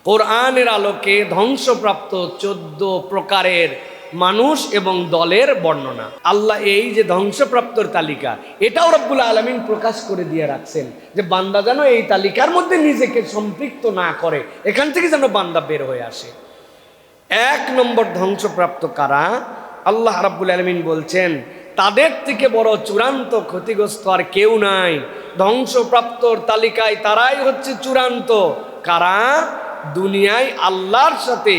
কোরআনের আলোকে ধ্বংসপ্রাপ্ত 14 প্রকারের মানুষ এবং দলের বর্ণনা। আল্লাহ এই যে ধ্বংসপ্রাপ্তর তালিকা, এটাও রব্বুল আলামিন প্রকাশ করে দিয়ে রাখছেন যে বান্দা যেন এই তালিকার মধ্যে নিজেকে সম্পৃক্ত না করে, এখান থেকে যেন বান্দা বের হয়ে আসে। 1 নম্বর ধ্বংসপ্রাপ্ত কারা? আল্লাহ রাব্বুল আলামিন বলছেন তাদের থেকে বড় চূড়ান্ত ক্ষতিগ্রস্ত আর কেউ নাই। ধ্বংসপ্রাপ্তর তালিকায় তারাই হচ্ছে চূড়ান্ত। কারা? দুনিয়ায় আল্লাহর সাথে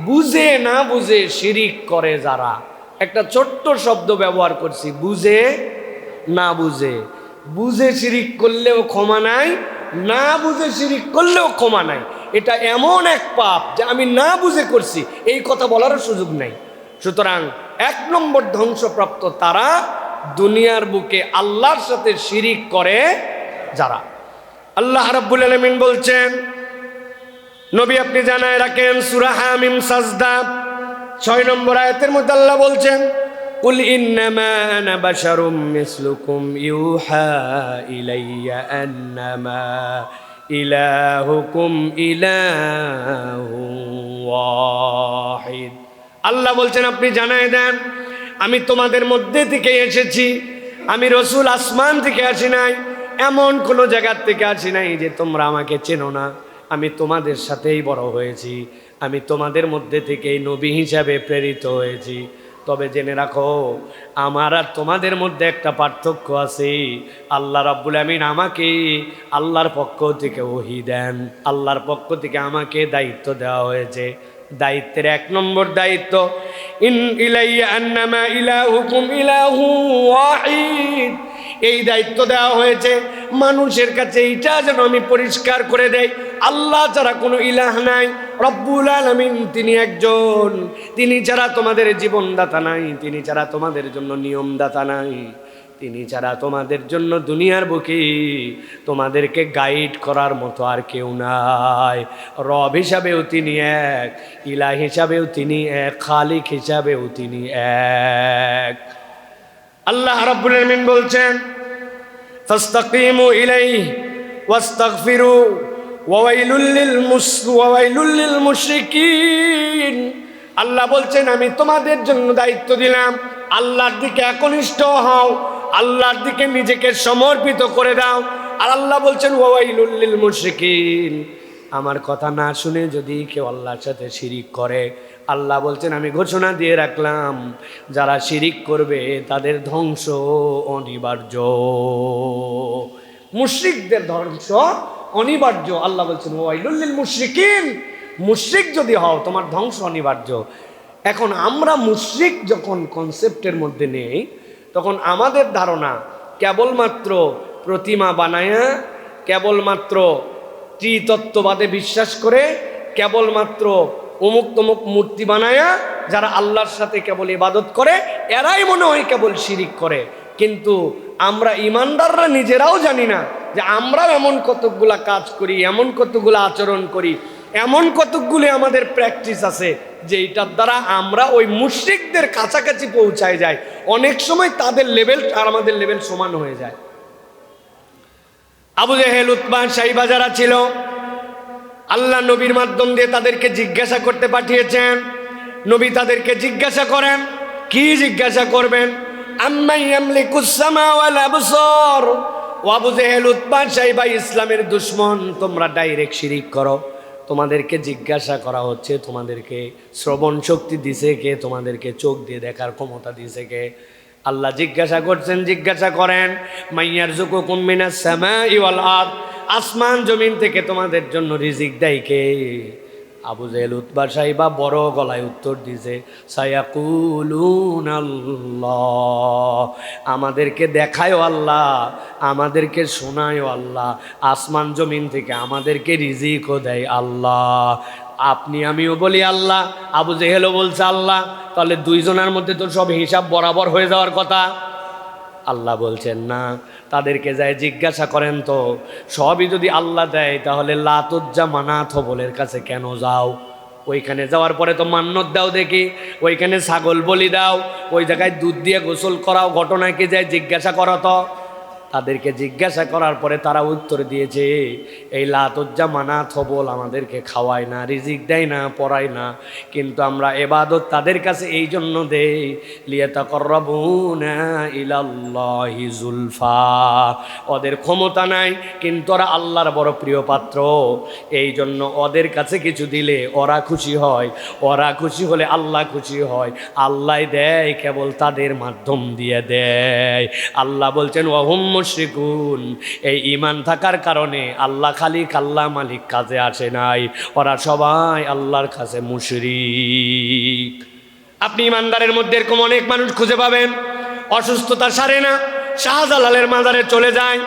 বুঝে না বুঝে শিরিক করে যারা। একটা ছোট্ট শব্দ ব্যবহার করছি, বুঝে না বুঝে। বুঝে শিরিক করলেও ক্ষমা নাই, না বুঝে শিরিক করলেও ক্ষমা নাই। এটা এমন এক পাপ যে আমি না বুঝে করছি এই কথা বলারও সুযোগ নাই। সুতরাং 1 নম্বর ধ্বংসপ্রাপ্ত তারা দুনিয়ার বুকে আল্লাহর সাথে শিরিক করে যারা। আল্লাহ রাব্বুল আলামিন বলছেন, নবী আপনি জানায় রাখেন, সূরা হামিম সাজদা 6 নম্বর আয়াতের মধ্যে আল্লাহ বলছেন, কুল ইন্নামা আনা বাশারুম মিসলুকুম ইউহা ইলাইয়া আন্নামা ইলাহুকুম ইলাহুন ওয়াহিদ। আল্লাহ বলছেন আপনি জানায় দেন আমি তোমাদের মধ্যে থেকে এসেছি, আমি রসুল আসমান থেকে আসি নাই, এমন কোনো জায়গার থেকে আসি নাই যে তোমরা আমাকে চেনো না। আমি তোমাদের সাথেই বড় হয়েছি, আমি তোমাদের মধ্যে থেকেই নবী হিসাবে প্রেরিত হয়েছি। তবে জেনে রাখো আমার আর তোমাদের মধ্যে একটা পার্থক্য আছে। আল্লাহ রাব্বুল আমিন আমাকে আল্লাহর পক্ষ থেকে ওহী দেন, আল্লাহর পক্ষ থেকে আমাকে দায়িত্ব দেওয়া হয়েছে। দায়িত্বের 1 নম্বর দায়িত্ব, ইন ইলাইয়া আন্নামা ইলাহুকুম ইলাহুন ওয়াহিদ। এই দায়িত্ব দেওয়া হয়েছে মানুষের কাছে এইটা যেন আমি পরিষ্কার করে দেই, আল্লাহ ছাড়া কোনো ইলাহ নাই। রব্বুল আলামিন তিনি একজন, তিনি ছাড়া তোমাদের জীবনদাতা নাই, তিনি ছাড়া তোমাদের জন্য নিয়মদাতা নাই, তিনি ছাড়া তোমাদের জন্য দুনিয়ার বুকে তোমাদেরকে গাইড করার মতো আর কেউ নাই। রব হিসাবেও তিনি এক, ইলাহ হিসাবেও তিনি এক, খালিক হিসাবেও তিনি এক। আল্লাহ রাব্বুল আলামিন বলছেন, ফাস্তাকিমু ইলাইহি ওয়াস্তাগফিরু ওয়াইলুল লিল মুশরিকিন। আল্লাহ বলছেন আমি তোমাদের জন্য দায়িত্ব দিলাম, আল্লাহর দিকে একনিষ্ঠ হও, আল্লাহর দিকে নিজেকে সমর্পিত করে দাও। আর আল্লাহ বলছেন ওয়াইলুল লিল মুশরিকিন, আমার কথা না শুনে যদি কেউ আল্লাহর সাথে শিরিক করে, আল্লাহ বলছেন আমি ঘোষণা দিয়ে রাখলাম যারা শিরিক করবে তাদের ধ্বংস অনিবার্য, মুশরিকদের ধ্বংস অনিবার্য। আল্লাহ বলছেন ওয়াইলুল লিল মুশরিকিন, মুশরিক যদি হও তোমার ধ্বংস অনিবার্য। এখন আমরা মুশরিক যখন কনসেপ্টের মধ্যে নেই, তখন আমাদের ধারণা কেবলমাত্র প্রতিমা বানায়া, কেবলমাত্র ত্রিতত্ত্ববাদে বিশ্বাস করে, কেবলমাত্র অমুক তমুক মূর্তি বানায়া যারা আল্লাহর সাথে কেবল ইবাদত করে এরাই মনে হয় কেবল শিরিক করে। কিন্তু আমরা ইমানদাররা নিজেরাও জানি না যে আমরাও এমন কতকগুলা কাজ করি, এমন কতগুলা আচরণ করি, এমন কতকগুলি আমাদের প্র্যাকটিস আছে যে এটার দ্বারা আমরা ওই মুশরিকদের কাছাকাছি পৌঁছায় যাই। অনেক সময় তাদের লেভেল আর আমাদের লেভেল সমান হয়ে যায়। আবু জেহেল, উতবা, সাইবা যারা ছিল, আল্লাহ নবীর মাধ্যম দিয়ে তাদেরকে জিজ্ঞাসা করতে পাঠিয়েছেন। নবী তাদেরকে জিজ্ঞাসা করেন, কি জিজ্ঞাসা করবেন? আম্মান ইয়ামলিকুস সামা ওয়াল আবসার। ও আবু জেহেল, উতবা, সাইবা ইসলামের দুশমন, তোমরা ডাইরেক্ট শিরিক করো। তোমাদেরকে জিজ্ঞাসা করা হচ্ছে তোমাদেরকে শ্রবণ শক্তি দিছে কে, তোমাদেরকে চোখ দিয়ে দেখার ক্ষমতা দিছে কে? আল্লাহ জিজ্ঞাসা করছেন, জিজ্ঞাসা করেন মাইয়ারযুকুকুম মিনাস সামাই ওয়াল আরদ, আসমান জমিন থেকে তোমাদের জন্য রিজিক দেয় কে? আবু জেহেল, উতবা, সাইবা বড় গলায় উত্তর দিছে সায়াকুলুনাল্লাহ, আমাদেরকে দেখায়ও আল্লাহ, আমাদেরকে শোনায়ও আল্লাহ, আসমান জমিন থেকে আমাদেরকে রিজিকও দেয় আল্লাহ। আপনি আমিও বলি আল্লাহ, আবু জেহেলও বলছে আল্লাহ, তাহলে দুইজনের মধ্যে তো সব হিসাব বরাবর হয়ে যাওয়ার কথা। আল্লাহ বলছেন না, তাদেরকে যায় জিজ্ঞাসা করেন তো সবই যদি আল্লাহ দেয় তাহলে লাত উজ্জা মানাত হবলের কাছে কেন যাও? ওইখানে যাওয়ার পরে তো মান্নত দাও দেখি, ওইখানে ছাগল বলি দাও, ওই জায়গায় দুধ দিয়ে গোসল করাও, ঘটনা কি যায় জিজ্ঞাসা করো তো। তাদেরকে জিজ্ঞাসা করার পরে তারা উত্তর দিয়েছে, এই লাত উজ্জা মানাত হবল আমাদেরকে খাওয়ায় না, রিজিক দেয় না, পড়ায় না, কিন্তু আমরা ইবাদত তাদের কাছে এই জন্য দেই লিয়াতাকাররাবুনা ইলাল্লাহি যুলফা। ওদের ক্ষমতা নাই কিন্তু ওরা আল্লাহর বড় প্রিয় পাত্র, এই জন্য ওদের কাছে কিছু দিলে ওরা খুশি হয়, ওরা খুশি হলে আল্লাহ খুশি হয়, আল্লাহ দেয় কেবল তাদের মাধ্যম দিয়ে দেয়। আল্লাহ বলছেন ওয়াহুম মুশরিকুন, এই ঈমান থাকার কারণে আল্লাহ খালিক আল্লাহ মালিক কাজে আসে নাই, ওরা সবাই আল্লাহর কাছে মুশরিক। আপনি ইমানদারের মধ্যে এরকম অনেক মানুষ খুঁজে পাবেন, অসুস্থতা সারে না, শাহজালালের মাজারে চলে যায়,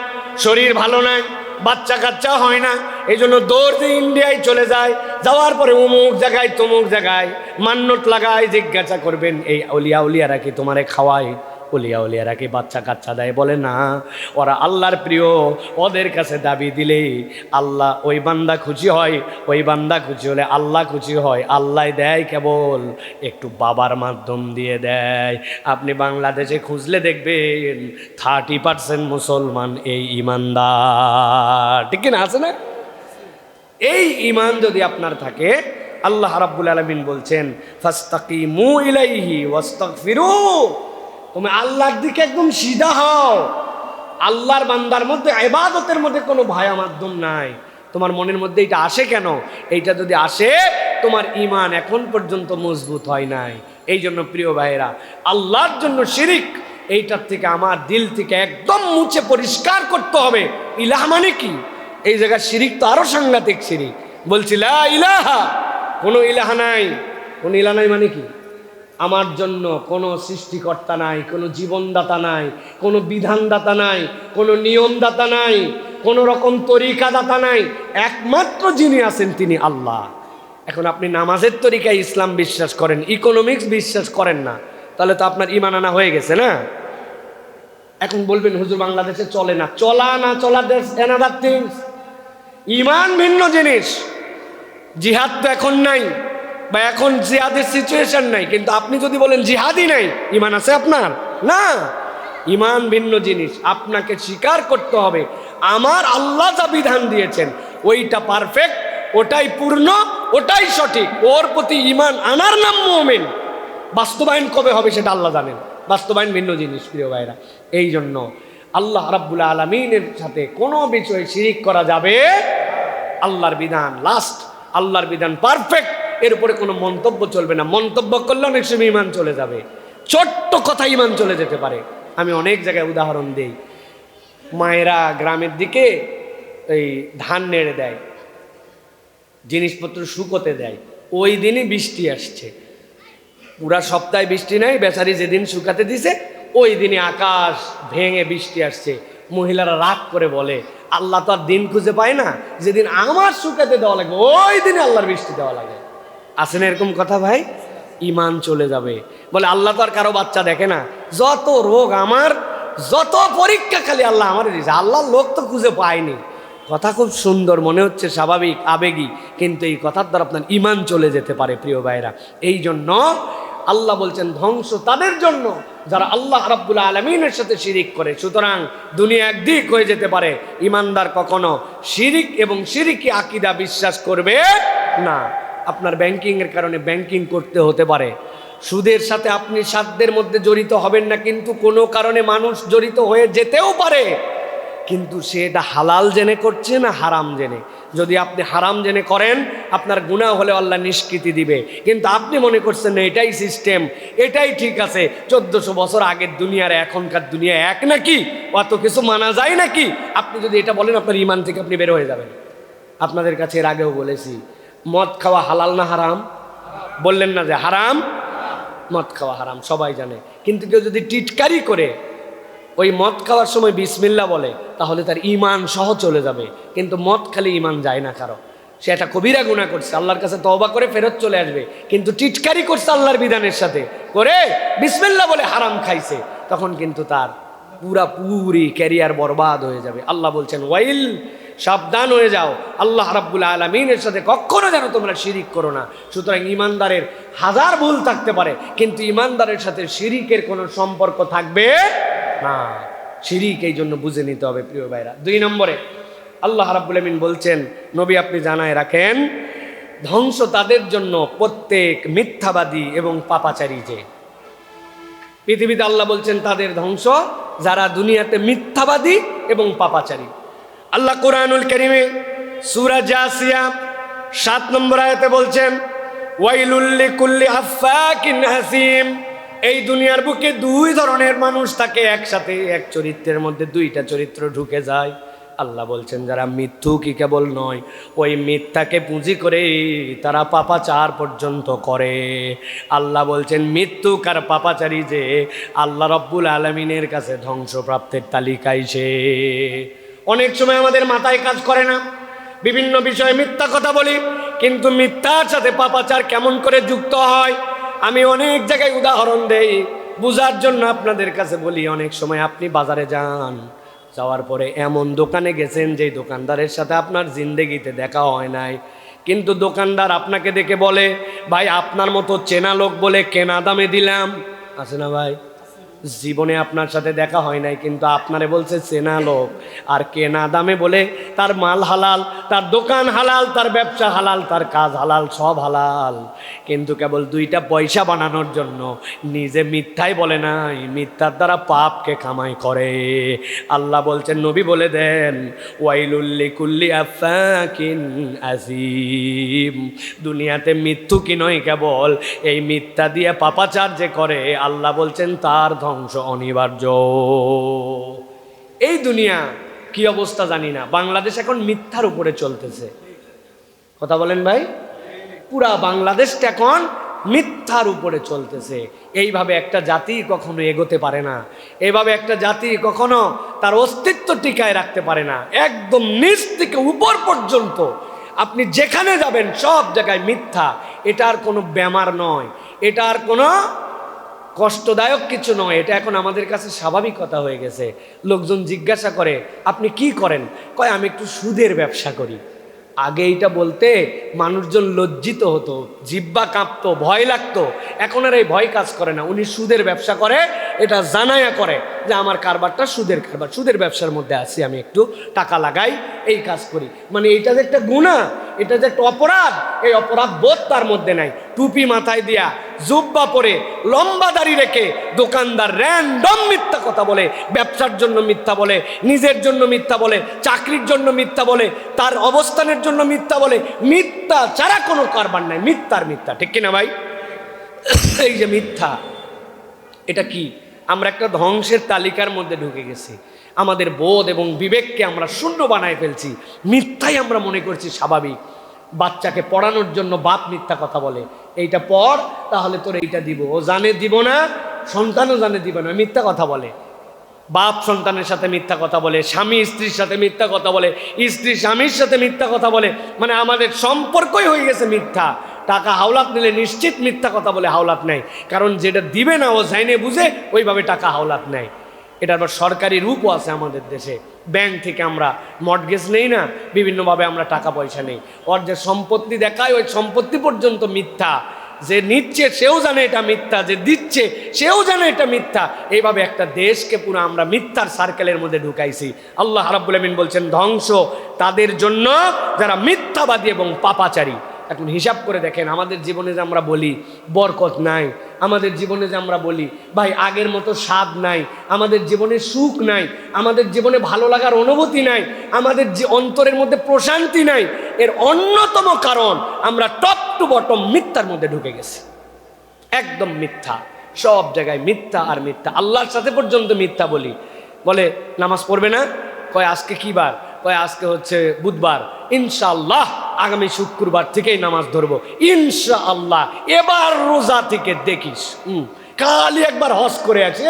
শরীর ভালো নাই, বাচ্চা কাচ্চা হয় না, এই জন্য দৌড় দিয়ে ইন্ডিয়ায় চলে যায়, যাওয়ার পরে অমুক জায়গায় তমুক জায়গায় মান্যত লাগায়, জিজ্ঞাসা করবেন এই উলিয়ারা কি তোমারে খাওয়ায়, উলিয়ারা কি বাচ্চা কাচ্চা দেয়? বলে না, ওরা আল্লাহর প্রিয়, ওদের কাছে দাবি দিলে আল্লাহ ওই বান্দা খুশি হয়, ওই বান্দা খুশি হলে আল্লাহ খুশি হয়, আল্লাহ দেয় কেবল একটু বাবার মাধ্যম দিয়ে দেয়। আপনি বাংলাদেশে খুঁজলে দেখবেন 30% মুসলমান এই ইমানদার, ঠিক না? আছে না? এই ইমান যদি আপনার থাকে, আল্লাহ রাব্বুল আলামিন বলছেন ফাস্তাকিমু ইলাইহি ওয়াস্তাগফিরু, তুমি আল্লাহর দিকে একদম সিধা হও। আল্লাহর বান্দার মধ্যে ইবাদতের মধ্যে কোনো ভায়া মাধ্যম নাই। তোমার মনের মধ্যে এটা আসে কেন? এইটা যদি আসে, তোমার ঈমান এখন পর্যন্ত মজবুত হয় নাই। এই জন্য প্রিয় ভাইয়েরা, আল্লাহর জন্য শিরিক এইটার থেকে আমার দিল থেকে একদম মুছে পরিষ্কার করতে হবে। ইলাহ মানে কি? এই জায়গায় শিরিক তো আরো সাংঘাতিক শিরিক। বলছি লা ইলাহা, কোনো ইলাহা নাই। কোনো ইলাহা নাই মানে কি? আমার জন্য কোনো সৃষ্টিকর্তা নাই, কোনো জীবনদাতা নাই, কোনো বিধানদাতা নাই, কোনো নিয়মদাতা নাই, কোনো রকম তরিকাদাতা নাই, একমাত্র যিনি আছেন তিনি আল্লাহ। এখন আপনি নামাজের তরিকায় ইসলাম বিশ্বাস করেন, ইকোনমিক্স বিশ্বাস করেন না, তাহলে তো আপনার ঈমান আনা হয়ে গেছে না? এখন বলবেন হুজুর বাংলাদেশে চলে না, চলা না চলা দ্যাটস অ্যানাদার থিংস। ঈমান ভিন্ন জিনিস। জিহাদ তো এখন নাই, বা এখন জিহাদের সিচুয়েশন নাই, কিন্তু আপনি যদি বলেন জিহাদই নাই, ঈমান আছে আপনার? না, ঈমান ভিন্ন জিনিস। আপনাকে স্বীকার করতে হবে আমার আল্লাহ যা বিধান দিয়েছেন ওইটা পারফেক্ট, ওটাই পূর্ণ, ওটাই সঠিক, ওর প্রতি ঈমান আনার নাম মুমিন। বাস্তবায়ন কবে হবে সেটা আল্লাহ জানেন, বাস্তবায়ন ভিন্ন জিনিস প্রিয় ভাইরা। এই জন্য আল্লাহ রাব্বুল আলামিনের সাথে কোনো বিষয়ে শিরিক করা যাবে। আল্লাহর বিধান লাস্ট, আল্লাহর বিধান পারফেক্ট, এর উপরে কোনো মন্তব্য চলবে না। মন্তব্য করলে অনেক সময় ঈমান চলে যাবে, ছোট্ট কথা ঈমান চলে যেতে পারে। আমি অনেক জায়গায় উদাহরণ দেই। মায়েরা গ্রামের দিকে এই ধান নেড়ে দেয়, জিনিসপত্র শুকোতে দেয়, ওই দিনই বৃষ্টি আসছে, পুরা সপ্তাহে বৃষ্টি নাই, বেচারি যেদিন শুকাতে দিছে ওই দিনই আকাশ ভেঙে বৃষ্টি আসছে। মহিলারা রাগ করে বলে আল্লাহ তো আর দিন খুঁজে পায় না, যেদিন আমার শুকাতে দেওয়া লাগবে ওই দিনে আল্লাহর বৃষ্টি দেওয়া লাগে। আছে না এরকম কথা ভাই? ঈমান চলে যাবে। বলে আল্লাহ তো আর কারো বাচ্চা দেখে না, যত রোগ আমার, যত পরীক্ষা খালি আল্লাহ আমার দিয়েছে, আল্লাহর লোক তো খুঁজে পায়নি। কথা খুব সুন্দর মনে হচ্ছে, স্বাভাবিক আবেগী, কিন্তু এই কথার দ্বারা আপনার ঈমান চলে যেতে পারে প্রিয় ভাইরা। এই জন্য আল্লাহ বলছেন ধ্বংস তাদের জন্য যারা আল্লাহ রাব্বুল আলামিনের সাথে শিরিক করে। সুতরাং দুনিয়া একদিক হয়ে যেতে পারে, ঈমানদার কখনো শিরিক এবং শিরিকি আকীদা বিশ্বাস করবে না। আপনার ব্যাংকিংয়ের কারণে ব্যাংকিং করতে হতে পারে, সুদের সাথে আপনি সাধ্যের মধ্যে জড়িত হবেন না, কিন্তু কোনো কারণে মানুষ জড়িত হয়ে যেতেও পারে, কিন্তু সে এটা হালাল জেনে করছে না হারাম জেনে। যদি আপনি হারাম জেনে করেন, আপনার গুনাহ হলে আল্লাহ নিষ্কৃতি দিবে, কিন্তু আপনি মনে করছেন না এটাই সিস্টেম, এটাই ঠিক আছে। 1400 বছর আগের দুনিয়ার এখনকার দুনিয়া এক নাকি? অত কিছু মানা যায় নাকি? আপনি যদি এটা বলেন, আপনার ঈমান থেকে আপনি বের হয়ে যাবেন। আপনাদের কাছে এর আগেও বলেছি, মদ খাওয়া হালাল না হারাম? বললেন না যে হারাম? মদ খাওয়া হারাম সবাই জানে, কিন্তু কেউ যদি টিটকারি করে ওই মদ খাওয়ার সময় বিসমিল্লাহ বলে, তাহলে তার ঈমান সহ চলে যাবে। কিন্তু মদ খালি ঈমান যায় না কারো। সে একটা কবিরা গুনাহ করছে, আল্লাহর কাছে তওবা করে ফেরত চলে আসবে, কিন্তু টিটকারি করছে আল্লাহর বিধানের সাথে করে, বিসমিল্লাহ বলে হারাম খাইছে, তখন কিন্তু তার পুরি ক্যারিয়ার বরবাদ হয়ে যাবে। আল্লাহ বলছেন ওয়াইল, সাবধান হয়ে যাও, আল্লাহ রাব্বুল আলামিনের সাথে কখনো যেন তোমরা শিরিক করো না। সুতরাং ঈমানদারের হাজার ভুল থাকতে পারে, কিন্তু ঈমানদারের সাথে শিরিকের কোনো সম্পর্ক থাকবে না। শিরিক, এই জন্য বুঝে নিতে হবে প্রিয় ভাইরা। 2 নম্বরে আল্লাহ রাব্বুল আমিন বলছেন, নবী আপনি জানায় রাখেন, ধ্বংস তাদের জন্য প্রত্যেক মিথ্যাবাদী এবং পাপাচারী। যে পৃথিবীতে আল্লাহ বলছেন তাদের ধ্বংস যারা দুনিয়াতে মিথ্যাবাদী এবং পাপাচারী। আল্লাহ কোরআনুল কারীমে সূরা জাসিয়া 7 নম্বর আয়াতে বলছেন, ওয়াইলুল লিকুল্লি আফাকিন আসিম। এই দুনিয়ার বুকে 2 ধরনের মানুষ থাকে একসাথে, এক চরিত্রের মধ্যে 2টা চরিত্র ঢুকে যায়। আল্লাহ বলছেন যারা মিথ্যু কি কেবল নয়, ওই মিথ্যাকে পুঁজি করে তারা পাপাচার পর্যন্ত করে। আল্লাহ বলছেন মৃত্যুক আর পাপাচারী যে আল্লাহ রব্বুল আলামিনের কাছে ধ্বংসপ্রাপ্তের তালিকায় সে। অনেক সময় আমাদের মাথায় কাজ করে না, বিভিন্ন বিষয়ে মিথ্যা কথা বলি, কিন্তু মিথ্যার সাথে পাপাচার কেমন করে যুক্ত হয় আমি অনেক জায়গায় উদাহরণ দেই বুঝার জন্য আপনাদের কাছে বলি। অনেক সময় আপনি বাজারে যান, যাওয়ার পরে এমন দোকানে গেছেন যে দোকানদারের সাথে আপনার জিন্দেগিতে দেখা হয় নাই, কিন্তু দোকানদার আপনাকে দেখে বলে, ভাই আপনার মতো চেনা লোক বলে কেনা দামে দিলাম। আছে না ভাই? জীবনে আপনার সাথে দেখা হয় নাই, কিন্তু আপনারে বলছে চেনা লোক, আর কেনা দামে বলে তার মাল হালাল, তার দোকান হালাল, তার ব্যবসা হালাল, তার কাজ হালাল, সব হালাল, কিন্তু কেবল 2টা পয়সা বানানোর জন্য নিজে মিথ্যাই বলে নাই, মিথ্যার দ্বারা পাপকে কামাই করে। আল্লাহ বলছেন, নবী বলে দেন, ওয়াইলুল লিকুল্লি আফাকিন আসিম। দুনিয়াতে মৃত্যু কি নয় কেবল, এই মিথ্যা দিয়ে পাপাচার যে করে আল্লাহ বলছেন তার ধ্বংস অনিবার্য। এই দুনিয়া কি অবস্থা জানি না, বাংলাদেশ এখন মিথ্যার উপরে চলতেছে। কথা বলেন ভাই? পুরা বাংলাদেশটা এখন মিথ্যার উপরে চলতেছে। এইভাবে একটা জাতি কখনো এগোতে পারে না, এইভাবে একটা জাতি কখনো তার অস্তিত্ব টিকায় রাখতে পারে না। একদম নিচ থেকে উপর পর্যন্ত আপনি যেখানে যাবেন সব জায়গায় মিথ্যা। এটার কোনো ব্যামার নয়, এটার কোনো কষ্টদায়ক কিছু নয়, এটা এখন আমাদের কাছে স্বাভাবিক কথা হয়ে গেছে। লোকজন জিজ্ঞাসা করে আপনি কি করেন, কয় আমি একটু সুদের ব্যবসা করি। আগে এইটা বলতে মানুষজন লজ্জিত হতো, জিব্বা কাঁপতো, ভয় লাগতো। এখন আর এই ভয় কাজ করে না। উনি সুদের ব্যবসা করে, এটা জানায়া করে যে আমার কারবারটা সুদের কারবার, সুদের ব্যবসার মধ্যে আছি, আমি একটু টাকা লাগাই, এই কাজ করি। মানে এটা যে একটা গুনাহ, এটা যে একটা অপরাধ, এই অপরাধ বোধ তার মধ্যে নাই। টুপি মাথায় দিয়া, জুব্বা পরে, লম্বা দাড়ি রেখে দোকানদার র্যান্ডম মিথ্যা কথা বলে, ব্যবসার জন্য মিথ্যা বলে, নিজের জন্য মিথ্যা বলে, চাকরির জন্য মিথ্যা বলে, তার অবস্থানের জন্য মিথ্যা বলে। মিথ্যা ছাড়া কোনো কারবার নাই, মিথ্যার মিথ্যা, ঠিক কিনা ভাই? এই যে মিথ্যা, এটা কি? আমরা একটা ধ্বংসের তালিকার মধ্যে ঢুকে গেছি। আমাদের বোধ এবং বিবেককে আমরা শূন্য বানায় ফেলছি। মিথ্যাই আমরা মনে করছি স্বাভাবিক। বাচ্চাকে পড়ানোর জন্য বাপ মিথ্যা কথা বলে, এইটা পড় তাহলে তোর এইটা দিব, ও জানে দিব না, সন্তানও জানে দিব না, মিথ্যা কথা বলে। বাপ সন্তানের সাথে মিথ্যা কথা বলে, স্বামী স্ত্রীর সাথে মিথ্যা কথা বলে, স্ত্রী স্বামীর সাথে মিথ্যা কথা বলে। মানে আমাদের সম্পর্কই হয়ে গেছে মিথ্যা। টাকা হাওলাত নিলে নিশ্চিত মিথ্যা কথা বলে হাওলাত নেয়, কারণ যেটা দিবে না ও জাইনে বুঝে ওইভাবে টাকা হাওলাত নেয়। এটা আবার সরকারি রূপও আছে আমাদের দেশে। ব্যাংক থেকে আমরা মর্টগেজ নেই না, বিভিন্নভাবে আমরা টাকা পয়সা নেই, ওর যে সম্পত্তি দেখায় ওই সম্পত্তি পর্যন্ত মিথ্যা। যে নিচ্ছে সেও জানে এটা মিথ্যা, যে দিচ্ছে সেও জানে এটা মিথ্যা। এইভাবে একটা দেশকে পুরো আমরা মিথ্যার সার্কেলের মধ্যে ঢুকাইছি। আল্লাহ রাব্বুল আমিন বলছেন ধ্বংস তাদের জন্য যারা মিথ্যাবাদী এবং পাপাচারী। এখন হিসাব করে দেখেন, আমাদের জীবনে যে আমরা বলি বরকত নাই, আমাদের জীবনে যে আমরা বলি ভাই আগের মতো স্বাদ নাই, আমাদের জীবনে সুখ নাই, আমাদের জীবনে ভালো লাগার অনুভূতি নাই, আমাদের যে অন্তরের মধ্যে প্রশান্তি নাই, এর অন্যতম কারণ আমরা টপ টু বটম মিথ্যার মধ্যে ঢুকে গেছি। একদম মিথ্যা, সব জায়গায় মিথ্যা আর মিথ্যা। আল্লাহর সাথে পর্যন্ত মিথ্যা বলি। বলে নামাজ পড়বে না, কয় আজকে কি বার, কয় আজকে হচ্ছে বুধবার, ইনশাআল্লাহ আগামী শুক্রবার থেকেই নামাজ ধরবো, ইনশাআল্লাহ এবার রোজা থেকে দেখিস। কালই একবার হজ করে আছে,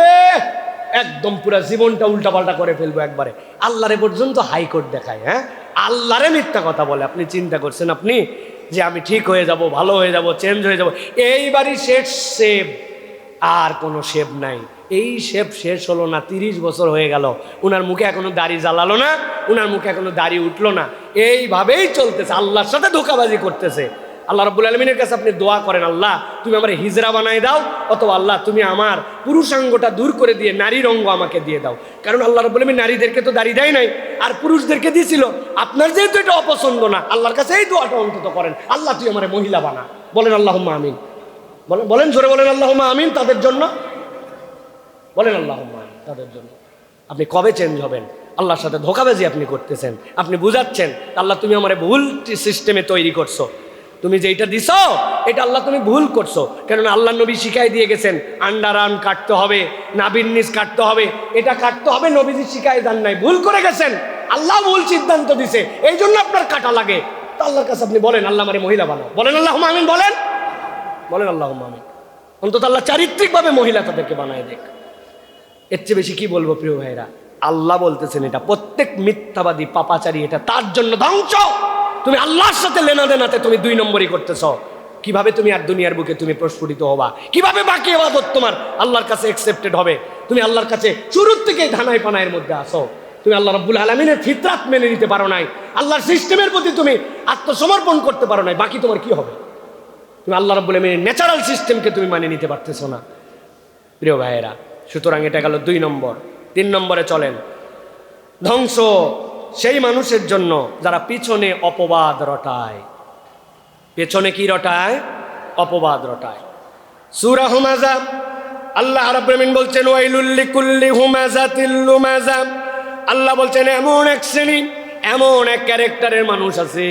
একদম পুরো জীবনটা উল্টাপাল্টা করে ফেলবো একবারে। আল্লাহরে পর্যন্ত হাইকোর্ট দেখায়। হ্যাঁ, আল্লাহরে মিথ্যা কথা বলে। আপনি চিন্তা করছেন আপনি যে আমি ঠিক হয়ে যাব, ভালো হয়ে যাব, চেঞ্জ হয়ে যাব, এইবারই শেষ সেব, আর কোনো সেব নাই। এই শেপ শেষ হলো না, 30 বছর হয়ে গেল, উনার মুখে এখনো দাড়ি জ্বালালো না, উনার মুখে এখনো দাড়ি উঠলো না। এইভাবেই চলতেছে, আল্লাহর সাথে ধোঁকাবাজি করতেছে। আল্লাহ রাব্বুল আলামিনের কাছে আপনি দোয়া করেন, আল্লাহ তুমি আমার হিজড়া বানায় দাও, অথবা আল্লাহ তুমি আমার পুরুষাঙ্গটা দূর করে দিয়ে নারীর অঙ্গ আমাকে দিয়ে দাও। কারণ আল্লাহ রাব্বুল আলামিন নারীদেরকে তো দাড়ি দেয় নাই, আর পুরুষদেরকে দিয়েছিল। আপনার যেহেতু এটা অপছন্দ না, আল্লাহর কাছে এই দোয়াটা অন্তত করেন, আল্লাহ তুই আমার মহিলা বানা। বলেন আল্লাহুম্মা আমিন, বলেন জোরে বলেন আল্লাহুম্মা আমিন তাদের জন্য, বলেন আল্লাহুম্মা আমিন তাদের জন্য। আপনি কবে চেঞ্জ হবেন? আল্লাহর সাথে ধোঁকাবাজি আপনি করতেছেন, আপনি বুঝাচ্ছেন আল্লাহ তুমি আমার ভুল সিস্টেমে তৈরি করছো, তুমি যেটা দিছো এটা আল্লাহ তুমি ভুল করছো। কেননা আল্লাহ নবী শিখাই দিয়ে গেছেন আন্ডার আর্ম কাটতে হবে, নাভির নিচ কাটতে হবে, এটা কাটতে হবে, নবীজি শিখাই দেন নাই, ভুল করে গেছেন, আল্লাহ ভুল সিদ্ধান্ত দিছে, এই জন্য আপনার কাটা লাগে। তো আল্লাহর কাছে আপনি বলেন আল্লাহ আমারে মহিলা বানাও, বলেন আল্লাহুম্মা আমিন, বলেন আল্লাহুম্মা আমিন। অন্তত আল্লাহ চারিত্রিকভাবে মহিলা তাদেরকে বানায় দেখ। এর চেয়ে বেশি কি বলবো প্রিয় ভাইরা? আল্লাহ বলতেছেন এটা প্রত্যেক মিথ্যাবাদী পাপাচারী এটা তার জন্য ধ্বংস। তুমি আল্লাহর সাথে লেনা দেনাতে তুমি 2 নম্বরই করতেছ। কিভাবে তুমি আর দুনিয়ার বুকে তুমি প্রস্ফুটিত হবা? কিভাবে বাকি ইবাদত তোমার আল্লাহর কাছে অ্যাকসেপ্টেড হবে? তুমি আল্লাহর কাছে শুরুর থেকেই ধানায় পানায়ের মধ্যে আসো। তুমি আল্লাহ রাব্বুল আলামিনের ফিতরাত মেনে নিতে পারো নাই, আল্লাহর সিস্টেমের প্রতি তুমি আত্মসমর্পণ করতে পারো নাই, বাকি তোমার কি হবে? তুমি আল্লাহ রাব্বুল আলামিনের ন্যাচারাল সিস্টেমকে তুমি মানে নিতে পারতেছো না প্রিয় ভাইয়েরা। সুতরাং এটা গেল 2 নম্বর। 3 নম্বরে চলেন, ধ্বংস সেই মানুষের জন্য যারা পিছনে অপবাদ রটায়। পেছনে কি রটায়? অপবাদ রটায়। সূরা হুমাযা আল্লাহ রাব্বুল আলামিন বলছেন ওয়াইলুল লিকুল্লি হুমাযাতিল লুমাযা। আল্লাহ বলছেন এমন এক শ্রেণী, এমন এক ক্যারেক্টারের মানুষ আছে,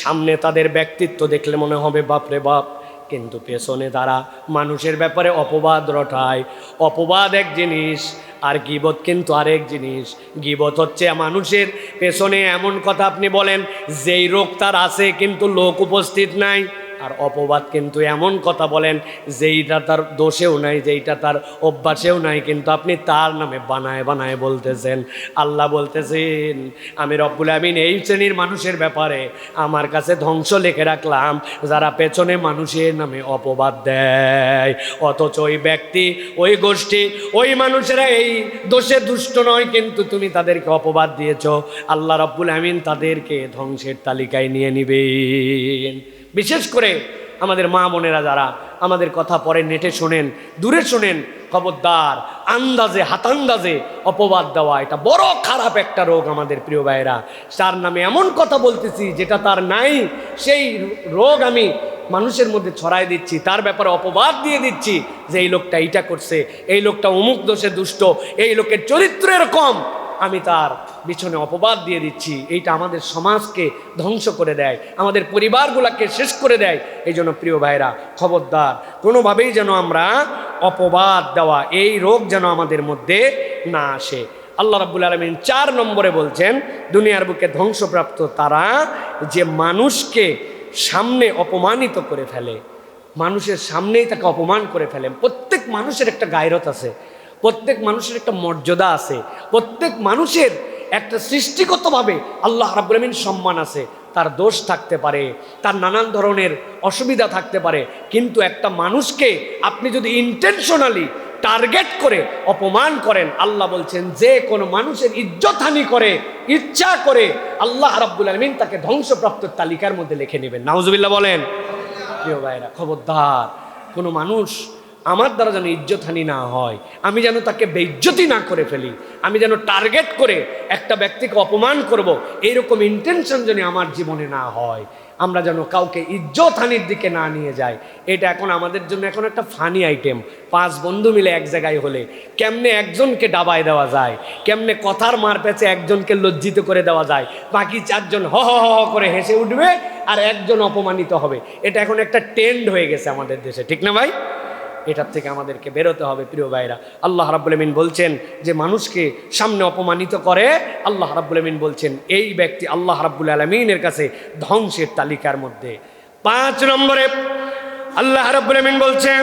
সামনে তাদের ব্যক্তিত্ব দেখলে মনে হবে বাপরে বাপ, কিন্তু পেছনে তারা মানুষের ব্যাপারে অপবাদ রটায়। অপবাদ এক জিনিস, আর গীবত কিন্তু আরেক জিনিস। গীবত হচ্ছে মানুষের পেছনে এমন কথা আপনি বলেন যেই রোগ তার আছে কিন্তু লোক উপস্থিত নাই, আর অপবাদ কিন্তু এমন কথা বলেন যেইটা তার দোষেও নাই, যেইটা তার অভ্যাসেও নাই, কিন্তু আপনি তার নামে বানায় বানায় বলতেছেন। আল্লাহ বলতেছেন আমি রব্বুল আমিন এই শ্রেণীর মানুষের ব্যাপারে আমার কাছে ধ্বংস লিখে রাখলাম, যারা পেছনে মানুষের নামে অপবাদ দেয়, অথচ ওই ব্যক্তি, ওই গোষ্ঠী, ওই মানুষেরা এই দোষে দুষ্ট নয়, কিন্তু তুমি তাদেরকে অপবাদ দিয়েছ। আল্লাহ রব্বুল আমিন তাদেরকে ধ্বংসের তালিকায় নিয়ে নিবেন। বিশেষ করে আমাদের মা বোনেরা যারা আমাদের কথা পরে নেটে শোনেন, দূরে শোনেন, খবরদার, আন্দাজে হাতান্দাজে অপবাদ দেওয়া এটা বড় খারাপ একটা রোগ আমাদের প্রিয় ভাইরা। তার নামে এমন কথা বলতেছি যেটা তার নাই, সেই রোগ আমি মানুষের মধ্যে ছড়াই দিচ্ছি, তার ব্যাপারে অপবাদ দিয়ে দিচ্ছি যে এই লোকটা এইটা করছে, এই লোকটা অমুক দোষে দুষ্ট, এই লোকের চরিত্র এরকম, আমি তার পিছনে অপবাদ দিয়ে দিচ্ছি। এইটা আমাদের সমাজকে ধ্বংস করে দেয়, আমাদের পরিবারগুলোকে শেষ করে দেয়। এই জন্য প্রিয় ভাইরা খবরদার, কোনোভাবেই যেন আমরা অপবাদ দেওয়া এই রোগ যেন আমাদের মধ্যে না আসে। আল্লাহ রাব্বুল আলামিন 4 নম্বরে বলছেন দুনিয়ার বুকে ধ্বংসপ্রাপ্ত তারা যে মানুষকে সামনে অপমানিত করে ফেলে, মানুষের সামনেই তাকে অপমান করে ফেলে। প্রত্যেক মানুষের একটা গায়রত আছে, প্রত্যেক মানুষের একটা মর্যাদা আছে, প্রত্যেক মানুষের একটা সৃষ্টিগতভাবে আল্লাহ রাব্বুল আমিন সম্মান আছে। তার দোষ থাকতে পারে, তার নানান ধরনের অসুবিধা থাকতে পারে, কিন্তু একটা মানুষকে আপনি যদি ইন্টেনশনালি টার্গেট করে অপমান করেন, আল্লাহ বলছেন যে কোনো মানুষের ইজ্জতহানি করে ইচ্ছা করে আল্লাহ রাব্বুল আমিন তাকে ধ্বংসপ্রাপ্ত তালিকার মধ্যে লিখে নেবেন। নাউজুবিল্লাহ বলেন। প্রিয় ভাইরা খবরদার, কোনো মানুষ আমার দ্বারা যেন ইজ্জতহানি না হয়, আমি যেন তাকে বেইজ্জতি না করে ফেলি, আমি যেন টার্গেট করে একটা ব্যক্তিকে অপমান করব, এইরকম ইন্টেনশন যেন আমার জীবনে না হয়। আমরা যেন কাউকে ইজ্জতহানির দিকে না নিয়ে যাই। এটা এখন আমাদের জন্য এখন একটা ফানি আইটেম। 5 বন্ধু মিলে এক জায়গায় হলে কেমনে একজনকে ডাবায় দেওয়া যায়, কেমনে কথার মার পেঁচে একজনকে লজ্জিত করে দেওয়া যায়, বাকি 4 জন হ হ হ করে হেসে উঠবে আর একজন অপমানিত হবে। এটা এখন একটা ট্রেন্ড হয়ে গেছে আমাদের দেশে, ঠিক না ভাই? এটার থেকে আমাদেরকে বেরোতে হবে প্রিয় ভাইরা। আল্লাহ রাব্বুল আমিন বলছেন যে মানুষকে সামনে অপমানিত করে, আল্লাহ রাব্বুল আমিন বলছেন এই ব্যক্তি আল্লাহ রাব্বুল আলামিনের কাছে ধ্বংসের তালিকার মধ্যে। 5 নম্বরে আল্লাহ রাব্বুল আমিন বলছেন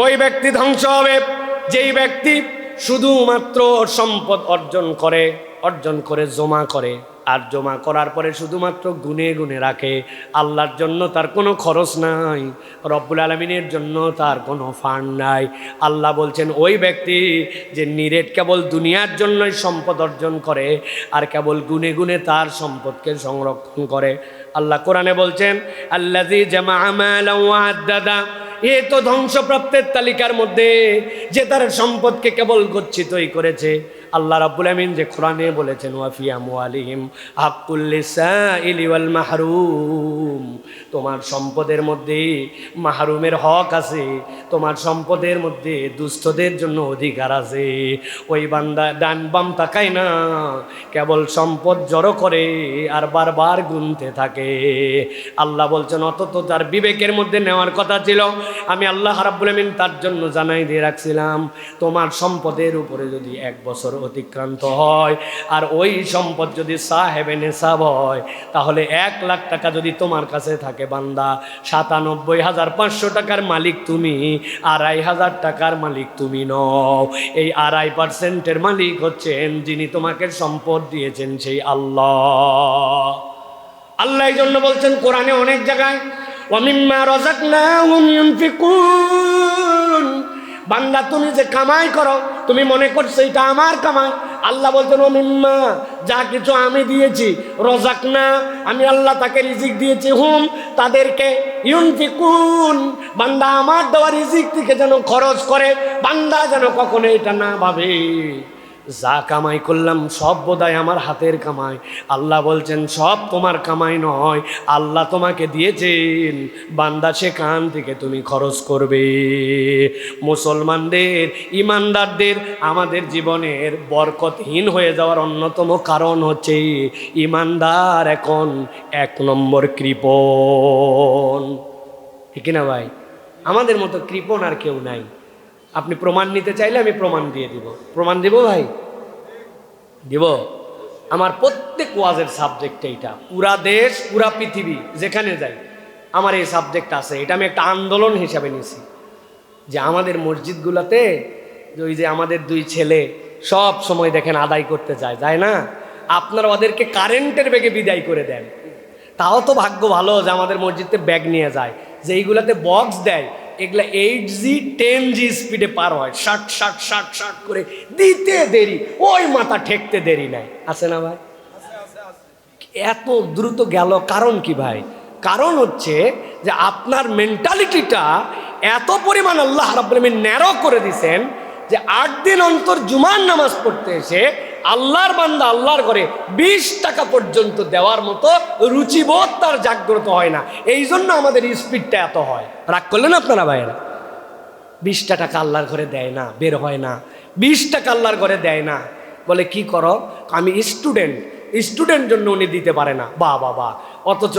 ওই ব্যক্তি ধ্বংস হবে যেই ব্যক্তি শুধুমাত্র সম্পদ অর্জন করে জমা করে, আর জমা করার পরে শুধুমাত্র গুনে গুনে রাখে। আল্লাহর জন্য তার কোনো খরচ নাই, রব্বুল আলামিনের জন্য তার কোনো ফান্ড নাই। আল্লাহ বলছেন ওই ব্যক্তি যে নিরেট কেবল দুনিয়ার জন্যই সম্পদ অর্জন করে আর কেবল গুনে গুনে তার সম্পদকে সংরক্ষণ করে, আল্লাহ কোরআনে বলছেন আল্লাযী জামাআ মালান ওয়া আদ্দাদা, এ তো ধ্বংসপ্রাপ্তের তালিকার মধ্যে, যে তার সম্পদকে কেবল গচ্ছিতই করেছে। আল্লাহ রাব্বুল আমিন যে কোরআনে বলেছেন ওয়া ফি আমওয়ালিহিম হাক্কুল লিসাইলি ওয়াল মাহরুম, তোমার সম্পদের মধ্যে মাহরুমের হক আছে, তোমার সম্পদের মধ্যে দুস্থদের জন্য অধিকার আছে। ওই বান্দা ডান বাম তাকায় না, কেবল সম্পদ জড়ো করে আর বারবার গুনতে থাকে। আল্লাহ বলছেন অত তো তার বিবেকের মধ্যে নেওয়ার কথা ছিল, আমি আল্লাহ রাব্বুল আমিন তার জন্য জানাই দিয়ে রাখছিলাম, তোমার সম্পদের উপরে যদি 1 বছর অতিক্রান্ত হয় আর ওই সম্পদ যদি সাহেবে নেশাব হয়, তাহলে 1 লাখ টাকা যদি তোমার কাছে থাকে বান্দা, 97,500 টাকার মালিক তুমি, 2,500 টাকার মালিক তুমি নও। এই 2.5% মালিক হচ্ছেন যিনি তোমাকে সম্পদ দিয়েছেন, সেই আল্লাহ। আল্লাহ এই জন্য বলছেন কোরআনে অনেক জায়গায় ওয়ামিম্মা রাযাকনাহুম ইউনফিকুন, বান্দা তুমি যে কামাই করো তুমি মনে করছো এটা আমার কামাই। আল্লাহ বলছেন ওয়ামিম্মা, যা কিছু আমি দিয়েছি, রাযাকনা, আমি আল্লাহ তাকে রিজিক দিয়েছি, হুম, তাদেরকে, ইউনফিকুন, বান্দা আমার দেওয়া রিজিক থেকে যেন খরচ করে, বান্দা যেন কখনো এটা না ভাবে যা কামাই করলাম সব বোধহয় আমার হাতের কামাই। আল্লাহ বলছেন সব তোমার কামাই নয়, আল্লাহ তোমাকে দিয়েছেন, বান্দা সেখান থেকে তুমি খরচ করবে। মুসলমানদের, ইমানদারদের আমাদের জীবনের বরকতহীন হয়ে যাওয়ার অন্যতম কারণ হচ্ছে ইমানদার এখন 1 নম্বর কৃপণ। ঠিক না ভাই? আমাদের মতো কৃপণ আর কেউ নাই। আপনি প্রমাণ নিতে চাইলে আমি প্রমাণ দিয়ে দিব। প্রমাণ দিব ভাই? দিব। আমার প্রত্যেক ওয়াজের সাবজেক্ট এইটা, পুরা দেশ পুরা পৃথিবী যেখানে যাই আমার এই সাবজেক্ট আছে। এটা আমি একটা আন্দোলন হিসাবে নিয়েছি যে আমাদের মসজিদগুলোতে ওই যে আমাদের 2 ছেলে সব সময় দেখেন আদায় করতে যায় না, আপনারা ওদেরকে কারেন্টের বেগে বিদায় করে দেন। তাও তো ভাগ্য ভালো যে আমাদের মসজিদে ব্যাগ নিয়ে যায়, যে এইগুলাতে বক্স দেয়, এগুলা 8G 10G স্পিডে পার হয়, 60 করে দিতে দেরি, ওই মাথা ঠেকতে দেরি নাই। আছে না ভাই? এত দ্রুত গেল কারণ কি ভাই? কারণ হচ্ছে যে আপনার মেন্টালিটিটা এত পরিমাণ আল্লাহ রাব্বুল আমিন ন্যারো করে দিয়েছেন যে 8 দিন অন্তর জুমার নামাজ পড়তে এসে আল্লাহর বান্দা আল্লাহর ঘরে 20 টাকা পর্যন্ত দেওয়ার মতো রুচিবোধ তার জাগ্রত হয় না। এই জন্য আমাদের স্পিডটা এত হয়। রাগ করলেন আপনারা ভাইয়েরা? 20 টাকা আল্লাহর ঘরে দেয় না, বের হয় না। 20 টাকা আল্লাহর ঘরে দেয় না, বলে কি করো? আমি স্টুডেন্ট জন্য উনি দিতে পারে না। বাবা, অথচ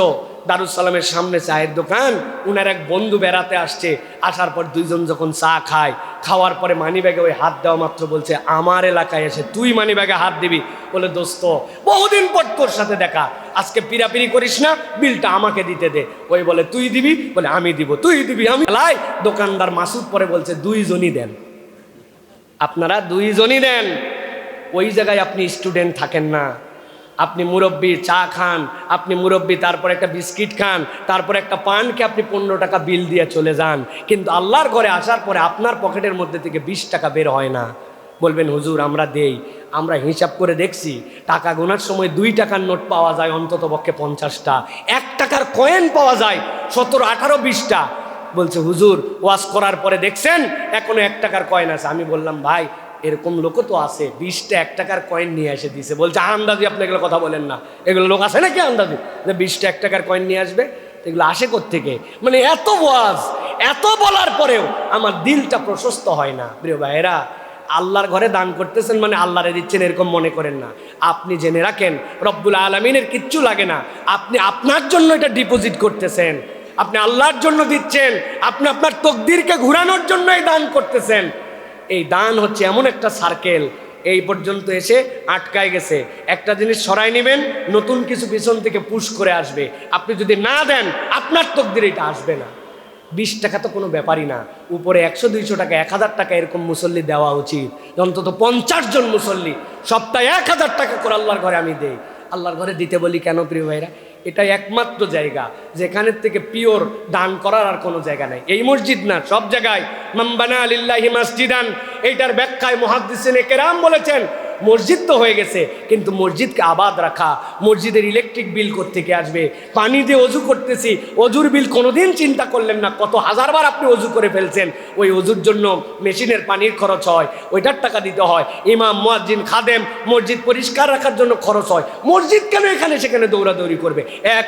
দারুস সালামের সামনে চায়ের দোকান, উনার এক বন্ধু বেড়াতে আসছে, আসার পর 2 জন যখন চা খায়, খাওয়ার পরে মানি ব্যাগে ওই হাত দেওয়া মাত্র বলছে আমার এলাকায় এসে তুই মানি ব্যাগে হাত দিবি? বলে দোস্ত বহুদিন পর তোর সাথে দেখা, আজকে পিরাপিরি করিস না, বিলটা আমাকে দিতে দে। ওই বলে তুই দিবি? বলে আমি দিব। তুই দিবি? আমি। দোকানদার মাসুদ পরে বলছে 2 জনই দেন, আপনারা 2 জনই দেন। ওই জায়গায় আপনি স্টুডেন্ট থাকেন না, আপনি মুরব্বি, চা খান, আপনি মুরব্বি, তারপর একটা বিস্কিট খান, তারপর একটা পানকে আপনি 15 টাকা বিল দিয়ে চলে যান। কিন্তু আল্লাহর ঘরে আসার পরে আপনার পকেটের মধ্যে থেকে 20 টাকা বের হয় না। বলবেন হুজুর আমরা দেই, আমরা হিসাব করে দেখছি টাকা গোনার সময় 2 টাকার নোট পাওয়া যায় অন্তত পক্ষে 50টা, 1 টাকার কয়েন পাওয়া যায় 17, 18, 20টা। বলছে হুজুর ওয়াজ করার পরে দেখছেন এখনো 1 টাকার কয়েন আছে। আমি বললাম ভাই এরকম লোকও তো আছে, 20টা 1 টাকার কয়েন নিয়ে এসে দিছে। বলছে আন্দাজি আপনি এগুলো কথা বলেন না, এগুলো লোক আছে নাকি আন্দাজি যে 20টা 1 টাকার কয়েন নিয়ে আসবে? এগুলো আসে কোত্থেকে? মানে এত ওয়াজ, এত বলার পরেও আমার দিলটা প্রশস্ত হয় না। প্রিয় ভাইয়েরা, আল্লাহর ঘরে দান করতেছেন মানে আল্লাহরে দিচ্ছেন এরকম মনে করেন না। আপনি জেনে রাখেন রব্বুল আলামিনের কিচ্ছু লাগে না, আপনি আপনার জন্য এটা ডিপোজিট করতেছেন, আপনি আল্লাহর জন্য দিচ্ছেন, আপনি আপনার তকদিরকে ঘুরানোর জন্যই দান করতেছেন। এই দান হচ্ছে এমন একটা সার্কেল, এই পর্যন্ত এসে আটকায় গেছে, একটা জিনিস সরাই নেবেন, নতুন কিছু পিছন থেকে পুশ করে আসবে। আপনি যদি না দেন আপনার তকদির এটা আসবে না। 20 টাকা তো কোনো ব্যাপারই না, উপরে 100, 200 টাকা, 1000 টাকা এরকম মুসল্লি দেওয়া উচিত। অন্তত 50 জন মুসল্লি সপ্তাহে 1000 টাকা করে আল্লাহর ঘরে আমি দেই। আল্লাহর ঘরে দিতে বলি কেন প্রিয় ভাইরা? এটাই একমাত্র জায়গা যেখানের থেকে পিওর দান করার আর কোনো জায়গা নাই। এই মসজিদ না, সব জায়গায় মান বানা লিল্লাহি মাসজিদান, এইটার ব্যাখ্যায় মুহাদ্দিসিনে কেরাম বলেছেন মসজিদ তো হয়ে গেছে, কিন্তু মসজিদকে আবাদ রাখা, মসজিদের ইলেকট্রিক বিল কোত্থেকে আসবে, পানি দিয়ে অজু করতেছি, অজুর বিল কোনোদিন চিন্তা করলেন না, কত হাজারবার আপনি অজু করে ফেলছেন, ওই অজুর জন্য মেশিনের পানির খরচ হয়, ওইটার টাকা দিতে হয়, ইমাম মুয়াজ্জিন খাদেম মসজিদ পরিষ্কার রাখার জন্য খরচ হয়, মসজিদ কেন এখানে সেখানে দৌড়াদৌড়ি করবে?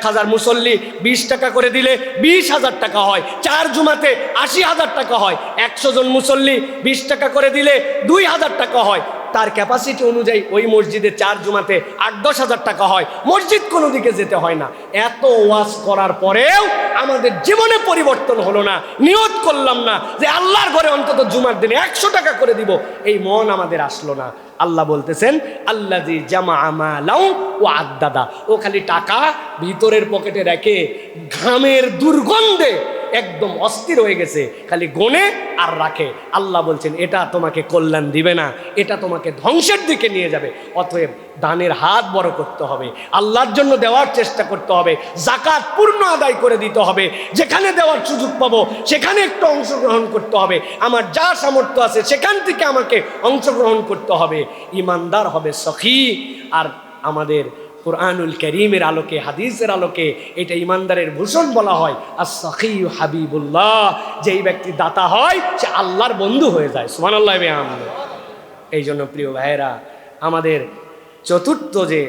1000 মুসল্লি 20 টাকা করে দিলে 20,000 টাকা হয়, 4 জুমাতে 80,000 টাকা হয়, 100 জন মুসল্লি 20 টাকা করে দিলে 2,000 টাকা হয়, তার ক্যাপাসিটি অনুযায়ী ওই মসজিদে 4 জুমাতে 8-10 হাজার টাকা হয়, মসজিদ কোনো দিকে যেতে হয় না। এত ওয়াজ করার পরেও আমাদের জীবনে পরিবর্তন হলো না, নিয়ত করলাম না যে আল্লাহর ঘরে অন্তত জুমার দিনে 100 টাকা করে দিব, এই মন আমাদের আসলো না। আল্লাহ বলতেছেন আল্লাযী জামাআ মালাও ওয়া আদ্দাদা, ও খালি টাকা ভিতরের পকেটে রেখে ঘামের দুর্গন্ধে একদম অস্থির হয়ে গেছে, খালি গোনে আর রাখে। আল্লাহ বলছেন এটা তোমাকে কল্যাণ দিবে না, এটা তোমাকে ধ্বংসের দিকে নিয়ে যাবে। অতএব দানের হাত বড় করতে হবে, আল্লাহর জন্য দেওয়ার চেষ্টা করতে হবে, যাকাত পূর্ণ আদায় করে দিতে হবে, যেখানে দেওয়ার সুযোগ পাবো সেখানে একটু অংশগ্রহণ করতে হবে, আমার যা সামর্থ্য আছে সেখান থেকে আমাকে অংশগ্রহণ করতে হবে। ইমানদার হবে সখী। আর আমাদের কুরআনুল কারীমের আলোকে, হাদিসের আলোকে এটা ইমানদারের ভূষণ বলা হয়, আস-সখী হাবিবুল্লাহ। যেই ব্যক্তি দাতা হয় সে আল্লাহর বন্ধু হয়ে যায়। সুবহানাল্লাহ। এই জন্য প্রিয় ভাইয়েরা, আমাদের চতুর্থ যে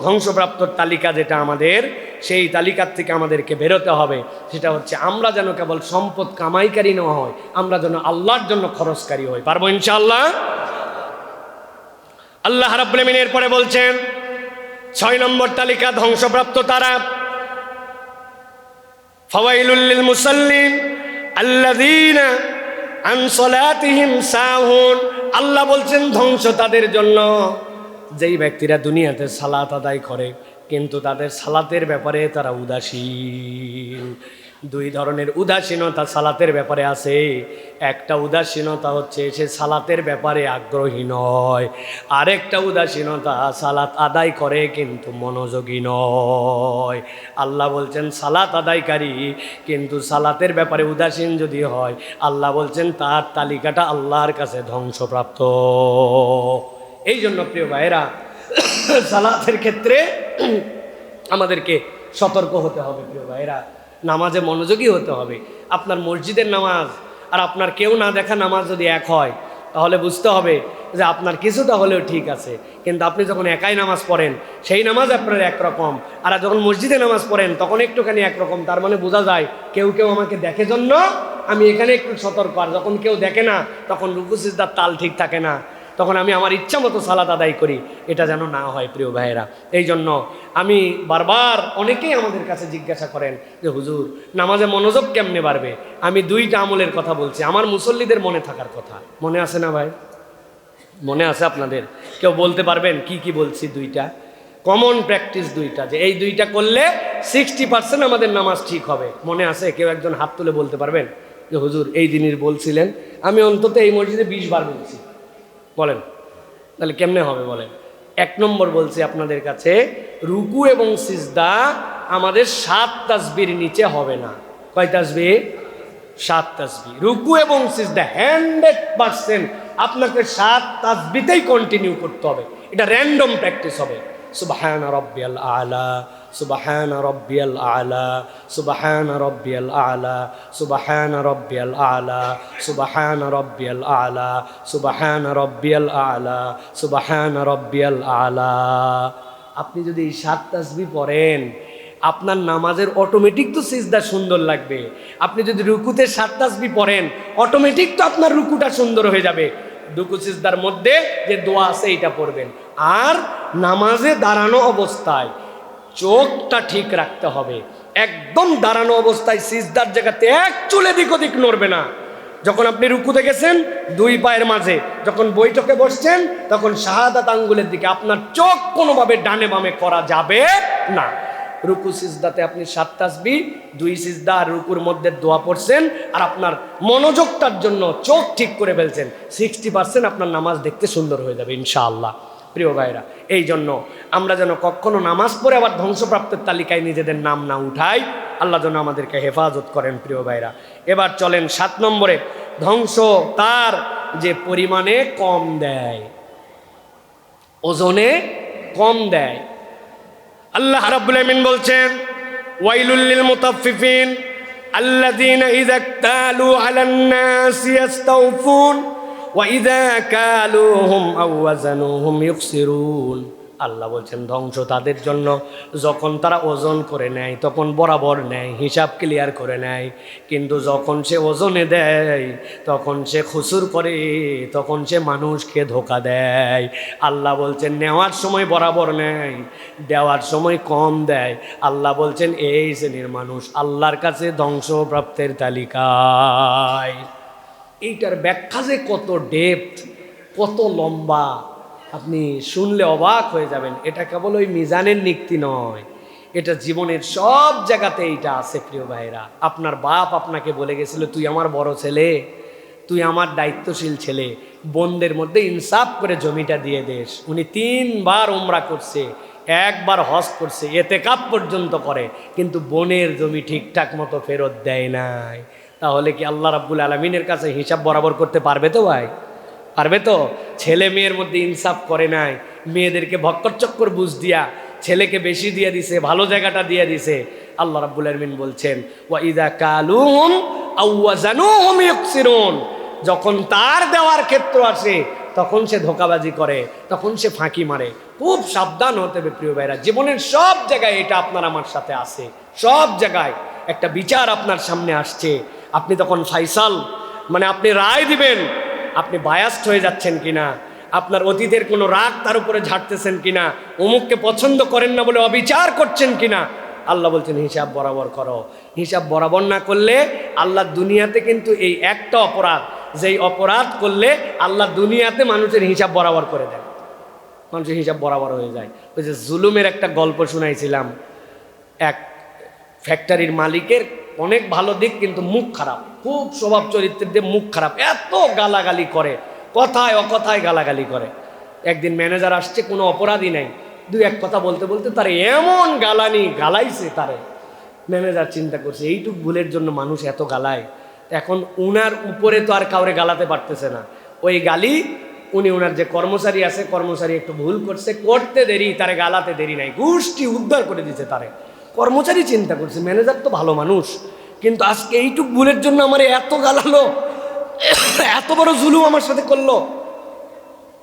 ধ্বংসপ্রাপ্ত তালিকা যেটা আমাদের, সেই তালিকার থেকে আমাদেরকে বেরোতে হবে। সেটা হচ্ছে আমরা যেন কেবল সম্পদ কামাইকারী না হয়, আমরা যেন আল্লাহর জন্য খরচকারী হই। পারবো ইনশাআল্লাহ? আল্লাহ রাব্বুল আমিন এরপরে বলছেন 6 নম্বর তালিকা ধ্বংসপ্রাপ্ত তারা, ফাওয়াইলুল লিল মুসাল্লিন আল্লাযীনা আন সালাতিহিম সাহুন। আল্লাহ বলছেন ধ্বংস তাদের জন্য যেই ব্যক্তিরা দুনিয়াতে সালাত আদায় করে কিন্তু তাদের সালাতের ব্যাপারে তারা উদাসীন। 2 ধরনের উদাসীনতা সালাতের ব্যাপারে আছে। একটা উদাসীনতা হচ্ছে সে সালাতের ব্যাপারে আগ্রহী নয়, আরেকটা উদাসীনতা সালাত আদায় করে কিন্তু মনোযোগী নয়। আল্লাহ বলছেন সালাত আদায়কারী কিন্তু সালাতের ব্যাপারে উদাসীন যদি হয়, আল্লাহ বলছেন তার তালিকাটা আল্লাহর কাছে ধ্বংসপ্রাপ্ত। এই জন্য প্রিয় ভাইয়েরা, সালাতের ক্ষেত্রে আমাদেরকে সতর্ক হতে হবে। প্রিয় ভাইয়েরা, নামাজে মনোযোগী হতে হবে। আপনার মসজিদের নামাজ আর আপনার কেউ না দেখা নামাজ যদি এক হয়, তাহলে বুঝতে হবে যে আপনার কিছুটা হলেও ঠিক আছে, কিন্তু আপনি যখন একাই নামাজ পড়েন সেই নামাজ আপনার একরকম, আর যখন মসজিদে নামাজ পড়েন তখন একটুখানি একরকম। তার মানে বোঝা যায় কেউ আমাকে দেখে জন্য আমি এখানে একটু সতর্ক, আর যখন কেউ দেখে না তখন রুকু সিজদার তাল ঠিক থাকে না, তখন আমি আমার ইচ্ছা মতো সালাত আদায় করি। এটা যেন না হয় প্রিয় ভাইয়েরা। এই জন্য আমি বারবার, অনেকেই আমাদের কাছে জিজ্ঞাসা করেন যে হুজুর নামাজে মনোযোগ কেমনে বাড়বে? আমি 2টা আমলের কথা বলছি, আমার মুসল্লিদের মনে থাকার কথা। মনে আছে না ভাই? মনে আছে আপনাদের? কেউ বলতে পারবেন কি কি বলছি? 2টা কমন প্র্যাকটিস, 2টা যে এই 2টা করলে 60% আমাদের নামাজ ঠিক হবে। মনে আছে? কেউ একজন হাত তুলে বলতে পারবেন যে হুজুর এই জিনিস বলছিলেন? আমি অন্তত এই মসজিদে 20 বার বলছি। বলেন তাহলে কেমনে হবে বলেন? 1 নম্বর বলছি আপনাদের কাছে, রুকু এবং সিজদা আমাদের 7 তাসবির নিচে হবে না। কয় তাসবিহ? 7 তাসবিহ। রুকু এবং সিজদা 100% আপনাকে 7 তাসবিহতেই কন্টিনিউ করতে হবে। এটা র্যান্ডম প্র্যাকটিস হবে। সুবহানা রাব্বিয়াল আলা, সুবহানা রাব্বিয়াল আলা, সুবহানা রাব্বিয়াল আলা, সুবহানা রাব্বিয়াল আলা, সুবহানা রাব্বিয়াল আলা, সুবহানা রাব্বিয়াল আলা, সুবহানা রাব্বিয়াল আলা। আপনি যদি 7 তাসবিহ পড়েন, আপনার নামাজের অটোমেটিক তো সিজদা সুন্দর লাগবে। আপনি যদি রুকুতে 7 তাসবিহ পড়েন, অটোমেটিক তো আপনার রুকুটা সুন্দর হয়ে যাবে। রুকু সিজদার মধ্যে যে দোয়া আছে এটা পড়বেন। আর নামাজে দাঁড়ানো অবস্থায় চোখটা ঠিক রাখতে হবে। একদম দাঁড়ানো অবস্থায় সিজদার জায়গাতে এক চুল এদিক ওদিক নড়বে না। যখন আপনি রুকুতে গেছেন 2 পায়ের মাঝে, যখন বৈঠকে বসছেন তখন শাহাদাত আঙ্গুলের দিকে আপনার চোখ কোনোভাবে ডানে বামে করা যাবে না। রুকু সিজদাতে আপনি 7 তাসবিহ, 2 সিজদা আর রুকুর মধ্যে দোয়া পড়ছেন, আর আপনার মনোযোগটার জন্য চোখ ঠিক করে ফেলছেন। 60% আপনার নামাজ দেখতে সুন্দর হয়ে যাবে ইনশাআল্লাহ। প্রিয় ভাইরা, এই জন্য আমরা যেন কখনো নামাজ পড়ে আবার ধ্বংসপ্রাপ্তের তালিকায় নিজেদের নাম না উঠাই। আল্লাহ যেন আমাদেরকে হেফাজত করেন। প্রিয় ভাইরা, এবার চলেন 7 নম্বরে, ধ্বংস তার যে পরিমাণে কম দেয়। ওজনে কম দেয়। আল্লাহ রাব্বুল আমিন বলছেন, ওয়াইলুল লিল মুতাফফিফিন আল্লাযীনা ইযা ইক্তালু আলান নাসি ইস্তাওফুন ওয়া ইযা কালুহুম আও ওয়াজানুহুম ইউখসিরুন। আল্লাহ বলছেন ধ্বংস তাদের জন্য যখন তারা ওজন করে নেয় তখন বরাবর নেয়, হিসাব ক্লিয়ার করে নেয়, কিন্তু যখন সে ওজনে দেয় তখন সে খুসুর করে, তখন সে মানুষকে ধোঁকা দেয়। আল্লাহ বলছেন নেওয়ার সময় বরাবর নেয়, দেওয়ার সময় কম দেয়। আল্লাহ বলছেন এই শ্রেণীর মানুষ আল্লাহর কাছে ধ্বংসপ্রাপ্তের তালিকায়। এইটার ব্যাখ্যা যে কত ডেপথ, কত লম্বা, আপনি শুনলে অবাক হয়ে যাবেন। এটা কেবল ওই মিজানের নিক্তি নয়, এটা জীবনের সব জায়গাতে এইটা আছে। প্রিয় ভাইরা, আপনার বাপ আপনাকে বলে গেছিল তুই আমার বড় ছেলে, তুই আমার দায়িত্বশীল ছেলে, বোনদের মধ্যে ইনসাফ করে জমিটা দিয়ে দেশ। উনি 3 বার উমরা করছে, 1 বার হজ করছে, এতেকাপ পর্যন্ত করে, কিন্তু বোনের জমি ঠিকঠাক মতো ফেরত দেয় নাই। তাহলে কি আল্লাহ রাব্বুল আলামিনের কাছে হিসাব বরাবর করতে পারবে তো ভাই? পারবে তো? ছেলে মেয়ের মধ্যে ইনসাফ করে নাই, মেয়েদেরকে ভক্কর চক্কর বুঝ দিয়া ছেলেকে বেশি দিয়ে দিছে, ভালো জায়গাটা দিয়ে দিছে। আল্লাহ রাব্বুল আলামিন বলছেন ওয়া ইযা কালুহুম আও ওয়াজানুহুম ইউখসিরুন, যখন তার দেওয়ার ক্ষেত্র আসে তখন সে ধোঁকাবাজি করে, তখন সে ফাঁকি মারে। খুব সাবধান হতে হবে প্রিয় ভাইরা। জীবনের সব জায়গায় এটা আপনার আমার সাথে আছে, সব জায়গায় একটা বিচার আপনার সামনে আসছে, আপনি তখন ফাইসাল মানে আপনি রায় দিবেন, আপনি বায়াস্ট হয়ে যাচ্ছেন কিনা, আপনার অতীতের কোনো রাগ তার উপরে ঝাড়তেছেন কিনা, অমুককে পছন্দ করেন না বলে অবিচার করছেন কিনা। আল্লাহ বলছেন হিসাব বরাবর করো। হিসাব বরাবর না করলে আল্লাহ দুনিয়াতে কিন্তু এই একটা অপরাধ, যেই অপরাধ করলে আল্লাহ দুনিয়াতে মানুষের হিসাব বরাবর করে দেয়, মানুষের হিসাব বরাবর হয়ে যায়। ওই যে জুলুমের একটা গল্প শুনাইছিলাম, এক ফ্যাক্টরির মালিকের অনেক ভালো দিক কিন্তু মুখ খারাপ, খুব স্বভাব চরিত্রের দিয়ে মুখ খারাপ, এত গালাগালি করে, কথায় অকথায় গালাগালি করে। একদিন ম্যানেজার আসছে, কোনো অপরাধী নাই, 2-1 কথা বলতে বলতে তারে এমন গালাইছে তারে। ম্যানেজার চিন্তা করছে এইটুক ভুলের জন্য মানুষ এত গালায়, এখন উনার উপরে তো আর কাউরে গালাতে পারতেছে না। ওই গালি উনি ওনার যে কর্মচারী আছে, কর্মচারী একটু ভুল করছে, করতে দেরি, তারে গালাতে দেরি নাই, গোষ্ঠী উদ্ধার করে দিচ্ছে তারে। কর্মচারী চিন্তা করছে ম্যানেজার তো ভালো মানুষ, কিন্তু আজকে এইটুক ভুলের জন্য আমার এত গালালো, এত বড় জুলুম আমার সাথে করলো।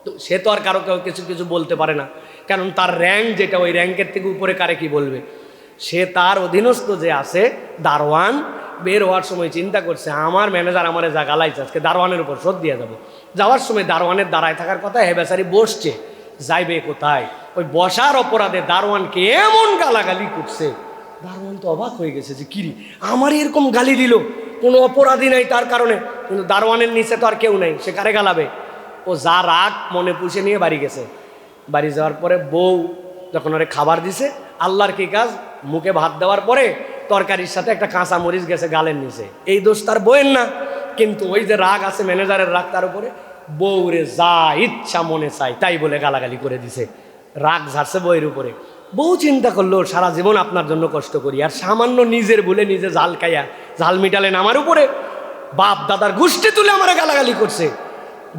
তো সে তো আর কারো কিছু বলতে পারে না, কারণ তার র্যাঙ্ক যেটা, ওই র্যাঙ্কের থেকে উপরে কারে কি বলবে। সে তার অধীনস্থ যে আছে দারোয়ান, বের হওয়ার সময় চিন্তা করছে আমার ম্যানেজার আমারে যা গালাইছে আজকে দারোয়ানের উপর শোধ দিয়ে যাবো। যাওয়ার সময় দারোয়ানের দাঁড়ায় থাকার কথা, হে বেচারি বসছে, যাইবে কোথায়? ওই বসার অপরাধে দারোয়ানকে এমন গালাগালি করছে, দারোয়ান তো অবাক হয়ে গেছে যে কিরি আমার এরকম গালি দিল, কোনো অপরাধী নাই তার কারণে, কিন্তু দারোয়ানের নিচে তো আর কেউ নাই, সে কারে গালাবে? ও যা রাগ মনে পুষে নিয়ে বাড়ি গেছে। বাড়ি যাওয়ার পরে বউ যখন ওরে খাবার দিছে, আল্লাহর কি কাজ, মুখে ভাত দেওয়ার পরে তরকারির সাথে একটা কাঁচা মরিচ গেছে গালের নিচে। এই দোষ তার বউয়ের না, কিন্তু ওই যে রাগ আছে ম্যানেজারের রাগ তার উপরে, বউরে যা ইচ্ছা মনে চাই তাই বলে গালাগালি করে দিছে, রাগ ঝাড়ছে বউয়ের উপরে। বউ চিন্তা করলো সারা জীবন আপনার জন্য কষ্ট করি, আর সামান্য নিজের বলে নিজে ঝাল খাইয়া ঝাল মিটালেন আমার উপরে, বাপ দাদার গোষ্ঠী তুলে আমার গালাগালি করছে।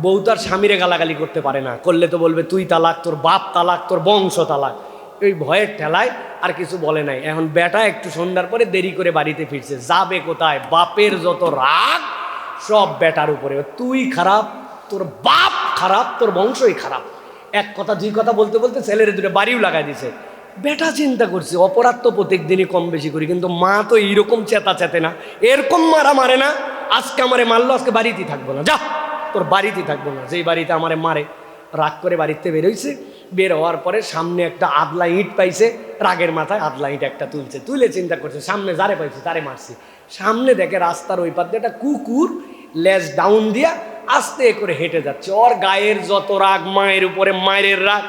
বউ তার স্বামীরে গালাগালি করতে পারে না, করলে তো বলবে তুই তালাক, তোর বাপ তালাক, তোর বংশ তালাক। ওই ভয়ের ঠেলায় আর কিছু বলে নাই। এখন বেটা একটু সন্ধ্যার পরে দেরি করে বাড়িতে ফিরছে, যাবে কোথায়? বাপের যত রাগ সব বেটার উপরে, তুই খারাপ, তোর বাপ খারাপ, তোর বংশই খারাপ। এক কথা 2 কথা বলতে বলতে ছেলের 2 বাড়িও লাগাই দিছে। বেটা চিন্তা করছে অপরাধ তো প্রত্যেক দিনই কম বেশি করি, কিন্তু মা তো এইরকম চেতে না, এরকম মারা মারে না, আজকে আমারে মারলো, আজকে বাড়িতেই থাকবো না, যা তোর বাড়িতেই থাকবো না, যেই বাড়িতে আমারে মারে। রাগ করে বাড়িতে বেরোইছে, বের হওয়ার পরে সামনে একটা আদলা ইট পাইছে, রাগের মাথায় আদলা ইট একটা তুলে চিন্তা করছে সামনে যারে পাইছে তারে মারছি। সামনে দেখে রাস্তার ওই পাশে একটা কুকুর লেজ ডাউন দিয়া আস্তে করে হেঁটে যাচ্ছে, ওর গায়ের যত রাগ, মায়ের উপরে মায়ের রাগ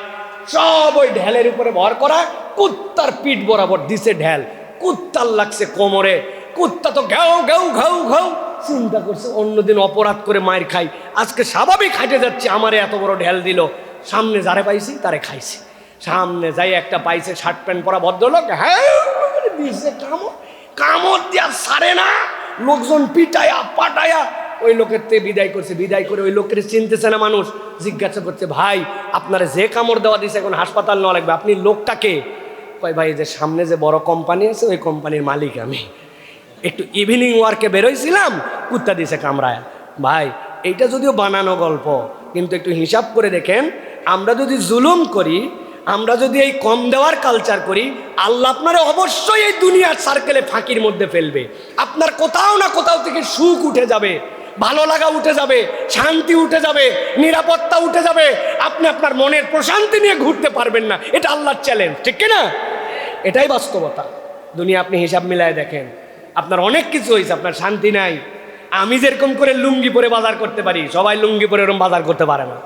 সব ওই ঢেলের উপরে ভর করা। কুত্তার পিঠ বরাবর দিছে ঢেল, কুত্তার লাগছে কোমরে, কুত্তা তো ঘাউ ঘাউ ঘাউ ঘাউ। চিন্তা করছে অন্যদিন অপরাধ করে মায়ের খাই, আজকে স্বাভাবিক হাঁটে যাচ্ছে, আমারে এত বড় ঢেল দিল, সামনে যারে পাইছি তারে খাইছি। সামনে যাই একটা পাইছে শার্ট প্যান্ট পরা ভদ্রলোক, হ্যাঁ দিছে কামড়, কামড় দিয়া সারে না, লোকজন পিটায়া পাটায়া ওই লোকের থেকে বিদায় করছে, বিদায় করে ওই লোকের চিনতেছে না মানুষ, জিজ্ঞাসা করছে ভাই আপনারা যে কামড় দেওয়া দিছে এখন হাসপাতাল নেওয়া লাগবে, আপনি লোকটাকে? কয় ভাই যে সামনে যে বড় কোম্পানি আছে ওই কোম্পানির মালিক আমি, একটু ইভিনিং ওয়ার্কে বেরোইছিলাম, কুত্তা দিছে কামড়ায়। ভাই এইটা যদিও বানানো গল্প, কিন্তু একটু হিসাব করে দেখেন, আমরা যদি জুলুম করি, আমরা যদি এই কম দেওয়ার কালচার করি, আল্লাহ আপনারা অবশ্যই এই দুনিয়ার সার্কেলে ফাঁকির মধ্যে ফেলবে। আপনার কোথাও না কোথাও থেকে সুখ উঠে যাবে, ভালো লাগা উঠে যাবে, শান্তি উঠে যাবে, নিরাপত্তা উঠে যাবে, আপনি আপনার মনের প্রশান্তি নিয়ে ঘুরতে পারবেন না। এটা আল্লাহর চ্যালেঞ্জ, ঠিক কিনা? এটাই বাস্তবতা। দুনিয়া আপনি হিসাব মিলায় দেখেন, আপনার অনেক কিছু হয়েছে, আপনার শান্তি নাই। আমি যেরকম করে লুঙ্গি পরে বাজার করতে পারি, সবাই লুঙ্গি পরে এরকম বাজার করতে পারে না।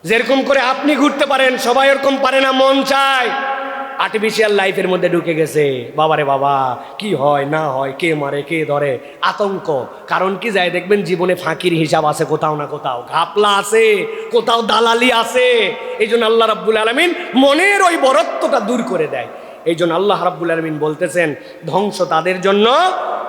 যেরকম করে আপনি ঘুরতে পারেন, সবাই এরকম পারে না। মন চায়, আর্টিফিশিয়াল লাইফের মধ্যে ঢুকে গেছে। বাবারে বাবা, কি হয় না হয়, কে মারে কে ধরে, আতঙ্ক। কারণ কি, যায় দেখবেন জীবনে ফাঁকির হিসাব আছে কোথাও না কোথাও, ঘাপলা আছে, কোথাও দালালি আছে। এই জন্য আল্লাহ রাব্বুল আলামিন মনের ওই বরত্বটা দূর করে দেয়। এই জন্য আল্লাহ রাব্বুল আলামিন বলতেছেন, ধ্বংস তাদের জন্য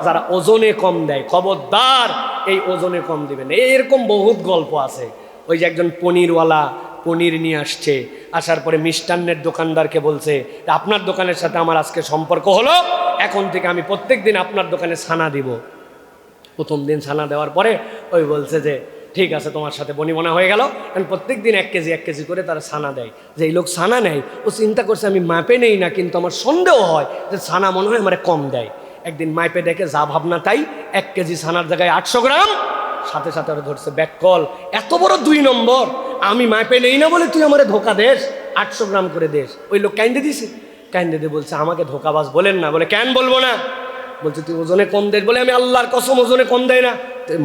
যারা ওজনে কম দেয়। খবরদার এই ওজনে কম দিবেন। এরকম বহুত গল্প আছে। ওই যে একজন পনিরওয়ালা পনির নিয়ে আসছে, আসার পরে মিষ্টান্নের দোকানদারকে বলছে, আপনার দোকানের সাথে আমার আজকে সম্পর্ক হলো, এখন থেকে আমি প্রত্যেক দিন আপনার দোকানে ছানা দিব। প্রথম দিন ছানা দেওয়ার পরে ওই বলছে যে ঠিক আছে, তোমার সাথে বনিবনা হয়ে গেল। কারণ প্রত্যেক দিন 1 কেজি করে তারা ছানা দেয়। যে এই লোক ছানা নেয়, ও চিন্তা করছে আমি মাপে নেই না, কিন্তু আমার সন্দেহ হয় যে ছানা মনে হয় আমার কম দেয়। একদিন মাইপে দেখে যা ভাবনা তাই, 1 কেজি ছানার জায়গায় 800 গ্রাম। সাথে সাথে ওরা ধরছে ব্যাককল, এত বড় 2 নম্বর, আমি মাপে নেই না বলে তুই আমারে ধোকা দেস, 800 গ্রাম করে দেস। ওই লোক কাইন্দে দিছে, কাইন্দে দিয়ে বলছে আমাকে ধোকাবাজ বলেন না। বলে কেন বলবো না? বলছে তুই ওজনে কম দেস। বলে আমি আল্লাহর কসম ওজনে কম দেয় না,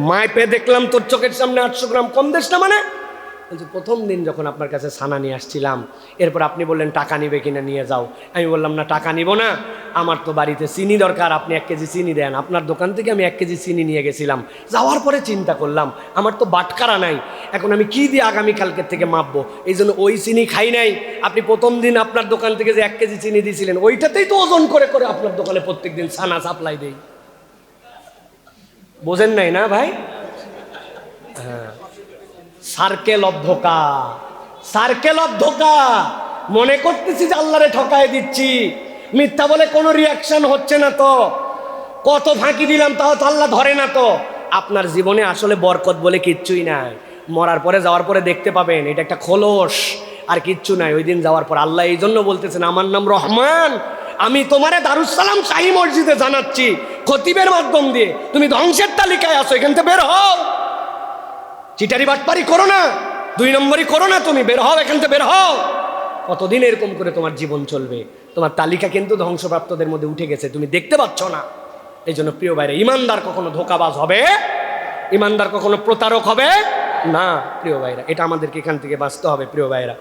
মাপে দেখলাম তোর চোখের সামনে 800 গ্রাম কম দেস না। মানে বলছে প্রথম দিন যখন আপনার কাছে ছানা নিয়ে আসছিলাম, এরপর আপনি বললেন টাকা নিবে কিনা নিয়ে যাও। আমি বললাম না, টাকা নিব না, আমার তো বাড়িতে চিনি দরকার, আপনি 1 কেজি চিনি দেন। আপনার দোকান থেকে আমি 1 কেজি চিনি নিয়ে গেছিলাম। যাওয়ার পরে চিন্তা করলাম আমার তো বাটকারা নাই, এখন আমি কি দিয়ে আগামীকালকের থেকে মাপবো? এই জন্য ওই চিনি খাই নাই। আপনি প্রথম দিন আপনার দোকান থেকে যে 1 কেজি চিনি দিয়েছিলেন, ওইটাতেই তো ওজন করে করে আপনার দোকানে প্রত্যেক দিন ছানা সাপ্লাই দেই। বোঝেন নাই না ভাই? হ্যাঁ, সার্কেল অফ ধোকা, সার্কেল অফ ধোকা। মনে করতেছি যে আল্লাহরে ঠকায় দিচ্ছি, মিথ্যা বলে কোনো রিয়াকশন হচ্ছে না। তো কত ফাঁকি দিলাম, তাও তো আল্লাহ ধরে না। তো আপনার জীবনে আসলে বরকত বলে কিচ্ছুই নাই। মরার পরে যাওয়ার পরে দেখতে পাবেন এটা একটা খোলস, আর কিচ্ছু নাই। ওই দিন যাওয়ার পর আল্লাহ এই জন্য বলতেছেন আমার নাম রহমান, আমি তোমারে দারুস সালাম শাহী মসজিদে জানাচ্ছি খতিবের মাধ্যম দিয়ে, তুমি ধ্বংসের তালিকায় আসো, এখান থেকে বের হও। চিটারি বাটপারি করো না, 2 নম্বরই করো না, তুমি বের হও এখান থেকে, বের হও। কতদিন এরকম করে তোমার জীবন চলবে? তোমার তালিকা কিন্তু ধ্বংসপ্রাপ্তদের মধ্যে উঠে গেছে, তুমি দেখতে পাচ্ছ না। এই জন্য প্রিয় ভাইরা, ইমানদার কখনো ধোকাবাজ হবে, ইমানদার কখনো প্রতারক হবে না। প্রিয় ভাইরা, এটা আমাদেরকে এখান থেকে বাঁচতে হবে। প্রিয় ভাইরা,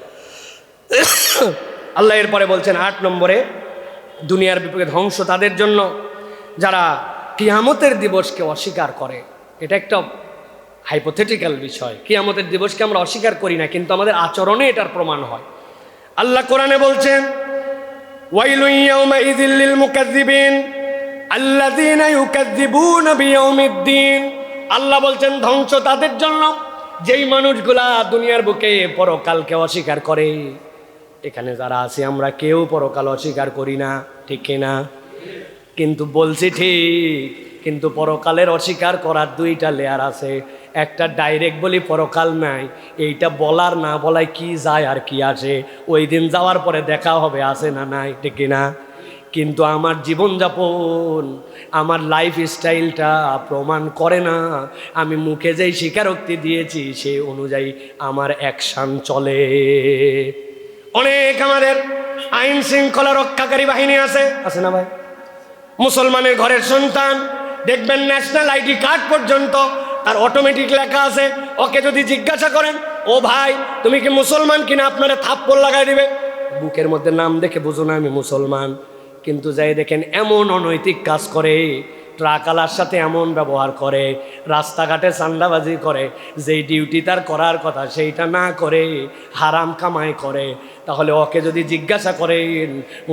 আল্লাহ এরপরে বলছেন 8 নম্বরে, দুনিয়ার বিপক্ষে ধ্বংস তাদের জন্য যারা কিয়ামতের দিবসকে অস্বীকার করে। এটা একটা হাইপোথেটিক্যাল বিষয়। কিয়ামতের দিবসকে আমরা অস্বীকার করি না, কিন্তু আমাদের আচরণে এটার প্রমাণ হয়। আল্লাহ কোরআনে বলছেন ওয়াইলুন ইয়াউমাইযিল লিল মুকাজ্জিবিন আল্লাযীনা ইউকাজ্জিবুনা বিয়াউমিদ্দিন। আল্লাহ বলছেন ধ্বংস তাদের জন্য যেই মানুষগুলা দুনিয়ার বুকে পরকালকে অস্বীকার করে। এখানে যারা আছি আমরা কেউ পরকাল অস্বীকার করি না, ঠিক কিনা? কিন্তু বলছি ঠিক, কিন্তু পরকালের অস্বীকার করার 2টা লেয়ার আছে। একটা ডাইরেক্ট বলি পরকাল নাই, এইটা বলার না বলায় কি যায় আর কি আসে, ওই দিন যাওয়ার পরে দেখা হবে আছে না নাই, ঠিক না? কিন্তু আমার জীবনযাপন, আমার লাইফ স্টাইলটা প্রমাণ করে না। আমি মুখে যেই স্বীকারোক্তি দিয়েছি সেই অনুযায়ী আমার অ্যাকশন চলে। অনেক আমাদের আইন শৃঙ্খলা রক্ষাকারী বাহিনী আছে, আছে না ভাই? মুসলমানের ঘরের সন্তান, দেখবেন ন্যাশনাল আইডি কার্ড পর্যন্ত তার অটোমেটিক লেখা আছে। ওকে যদি জিজ্ঞাসা করেন ও ভাই তুমি কি মুসলমান কিনা, আপনারা থাপ্পড় লাগাই দিবে। বুকের মধ্যে নাম দেখে বুঝো না আমি মুসলমান, কিন্তু যাই দেখেন এমন অনৈতিক কাজ করে, ট্রাকালার সাথে এমন ব্যবহার করে, রাস্তাঘাটে চান্দাবাজি করে, যেই ডিউটি তার করার কথা সেইটা না করে হারাম কামাই করে, তাহলে ওকে যদি জিজ্ঞাসা করেন,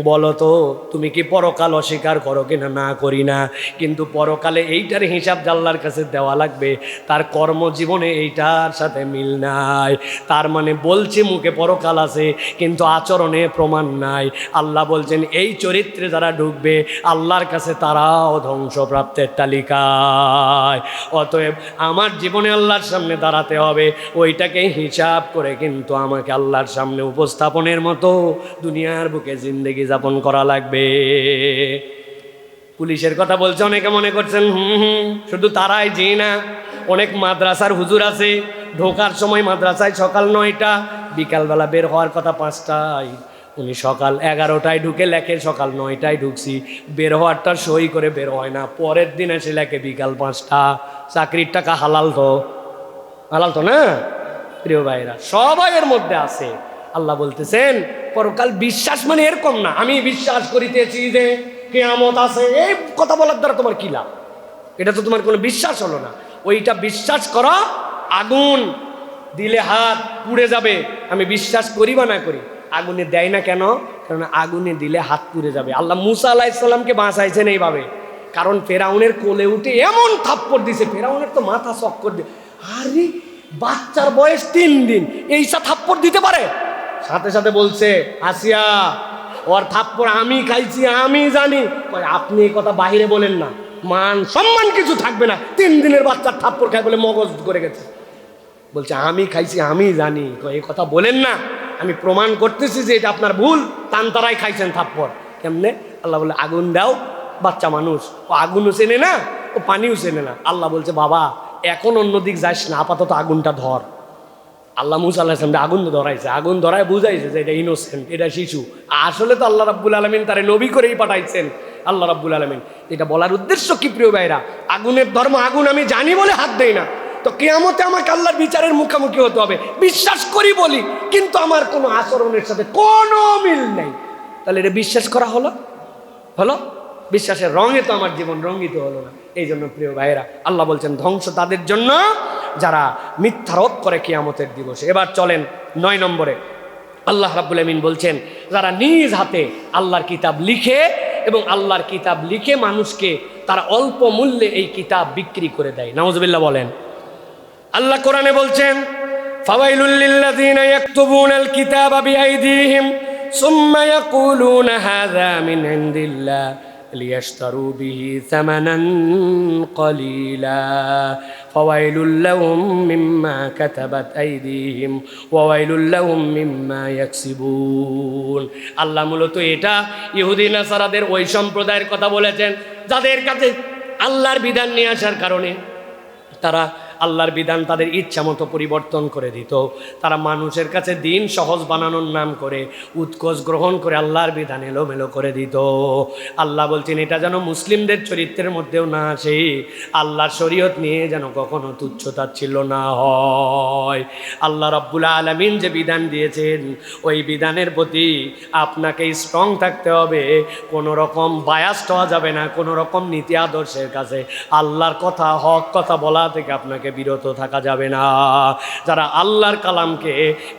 বলো তো তুমি কি পরকাল অস্বীকার করো কিনা? না করি না, কিন্তু পরকালে এইটার হিসাব আল্লাহর কাছে দেওয়া লাগবে, তার কর্মজীবনে এইটার সাথে মিল নাই। তার মানে বলছে মুখে পরকাল আছে কিন্তু আচরণে প্রমাণ নাই। আল্লাহ বলছেন এই চরিত্রে যারা ঢুকবে আল্লাহর কাছে তারাও ধ্বংসপ্রাপ্তের তালিকায়। অতএব আমার জীবনে আল্লাহর সামনে দাঁড়াতে হবে, ওইটাকে হিসাব করে কিন্তু আমাকে আল্লাহর সামনে উপস্থাপনের মতো দুনিয়ার বুকে জিন্দেগি যাপন করা লাগবে। পুলিশের কথা বলছে, অনেকে মনে করছেন শুধু তারাই যে না, অনেক মাদ্রাসার হুজুর আছে, ঢোকার সময় মাদ্রাসায় সকাল 9টা, বিকালবেলা বের হওয়ার কথা 5টায়। উনি সকাল 11টায় ঢুকে লেখে সকাল 9টায় ঢুকছি, বের হওয়ারটা সই করে বের হয় না, পরের দিন এসে লেখে বিকাল 5টা। চাকরির টাকা হালাল তো? হালাল তো না প্রিয় ভাইরা? সবাই এর মধ্যে আছে। আল্লাহ বলতেছেন পরকাল বিশ্বাস মানে এরকম না আমি বিশ্বাস করিতেছি যে কিয়ামত আছে, এই কথা বলার দ্বারা তোমার কি লাভ? এটা তো তোমার কোনো বিশ্বাস হলো না। ওইটা বিশ্বাস করো, আগুন দিলে হাত পুড়ে যাবে, আমি বিশ্বাস করি বা না করি। আগুনে দেয় না কেন? কারণ আগুনে দিলে হাত পুড়ে যাবে। আল্লাহ মুসা আলাইহিস সালামকে বাঁচাইছেন এইভাবে, কারণ ফেরাউনের কোলে উঠে এমন থাপ্পড় দিছে, ফেরাউনের তো মাথা চক্কর দিয়ে, আরে বাচ্চার বয়স 3 দিন এইসা থাপ্পড় দিতে পারে? সাথে সাথে বলছে আসিয়া ওর থাপ্পড় আমি খাইছি আমি জানি। আপনি এই কথা বাহিরে বলেন না, মান সম্মান কিছু থাকবে না। 3 দিনের বাচ্চার থাপ্পড় খায় বলে মগজ করে গেছে, বলছে আমি খাইছি আমি জানি। এই কথা বলেন না, আমি প্রমাণ করতেছি যে এটা আপনার ভুল, তান্তারাই খাইছেন থাপ্পড়। কেমনে? আল্লাহ বলে আগুন দাও, বাচ্চা মানুষ ও আগুনও চেনে না ও পানিও চেনে না। আল্লাহ বলছে বাবা এখন অন্যদিক যাস না, আপাতত আগুনটা ধর। আল্লাহ মুসা আলাইহিস সালামকে আগুন ধরাইছে, আগুন ধরায় বুঝাইছে যে এটা ইনোসেন্ট, এটা শিশু। আসলে তো আল্লাহ রাব্বুল আলামিন তারে নবী করেই পাঠাইছেন। আল্লাহ রাব্বুল আলামিন এটা বলার উদ্দেশ্য কি প্রিয় ভাইরা? আগুনের ধর্ম, আগুন আমি জানি বলে হাত দেই না। তো কিয়ামতে আমাকে আল্লাহর বিচারের মুখোমুখি হতে হবে, বিশ্বাস করি বলি কিন্তু আমার কোনো আচরণের সাথে কোনো মিল নেই। তাহলে এটা বিশ্বাস করা হলো? হলো? বিশ্বাসের রঙে তো আমার জীবন রঙ্গিত হলো না। এই জন্য প্রিয় ভাইয়েরা আল্লাহ বলছেন ধ্বংস তাদের জন্য যারা মিথ্যারোপ করে কিয়ামতের দিবসে। এবার চলেন 9 নম্বরে। আল্লাহ রাব্বুল আমিন বলছেন যারা নিজ হাতে আল্লাহর কিতাব লিখে এবং আল্লাহর কিতাব লিখে মানুষকে তারা অল্প মূল্যে এই কিতাব বিক্রি করে দেয়। নাউজুবিল্লাহ বলেন। আল্লাহ কোরআনে বলছেন ফাওয়াইলুল লিল্লাযিনা ইয়াকতুবুনাল কিতাবা বিআইদিহিম সুম্মা ইয়াকুলুনা হাযা মিন ইনদিল্লাহ লিয়াশতারু বিহি সামানান কলিলা ফাওয়াইলুল লাহুম মিম্মা কাতাবাত আইদিহিম ওয়া ওয়াইলুল লাহুম মিম্মা ইয়াকসিবুন। আল্লাহ মূলত এটা ইহুদি নাসারাদের ওই সম্প্রদায়ের কথা বলেছেন যাদের কাছে আল্লাহর বিধান নিয়ে আসার কারণে তারা আল্লাহর বিধান তাদের ইচ্ছা মতো পরিবর্তন করে দিত। তারা মানুষের কাছে দিন সহজ বানানোর নাম করে উৎকোচ গ্রহণ করে আল্লাহর বিধান এলোমেলো করে দিত। আল্লাহ বলছেন এটা যেন মুসলিমদের চরিত্রের মধ্যেও না আসে, আল্লাহর শরীয়ত নিয়ে যেন কখনো তুচ্ছতাচ্ছিল্য না হয়। আল্লাহ রাব্বুল আলামিন যে বিধান দিয়েছেন ওই বিধানের প্রতি আপনাকে স্ট্রং থাকতে হবে, কোনো রকম বায়াস্ট হওয়া যাবে না, কোনো রকম নীতি আদর্শের কাছে আল্লাহর কথা হক কথা বলা থেকে আপনাকে বিরত থাকা যাবে না। যারা আল্লাহর কালামকে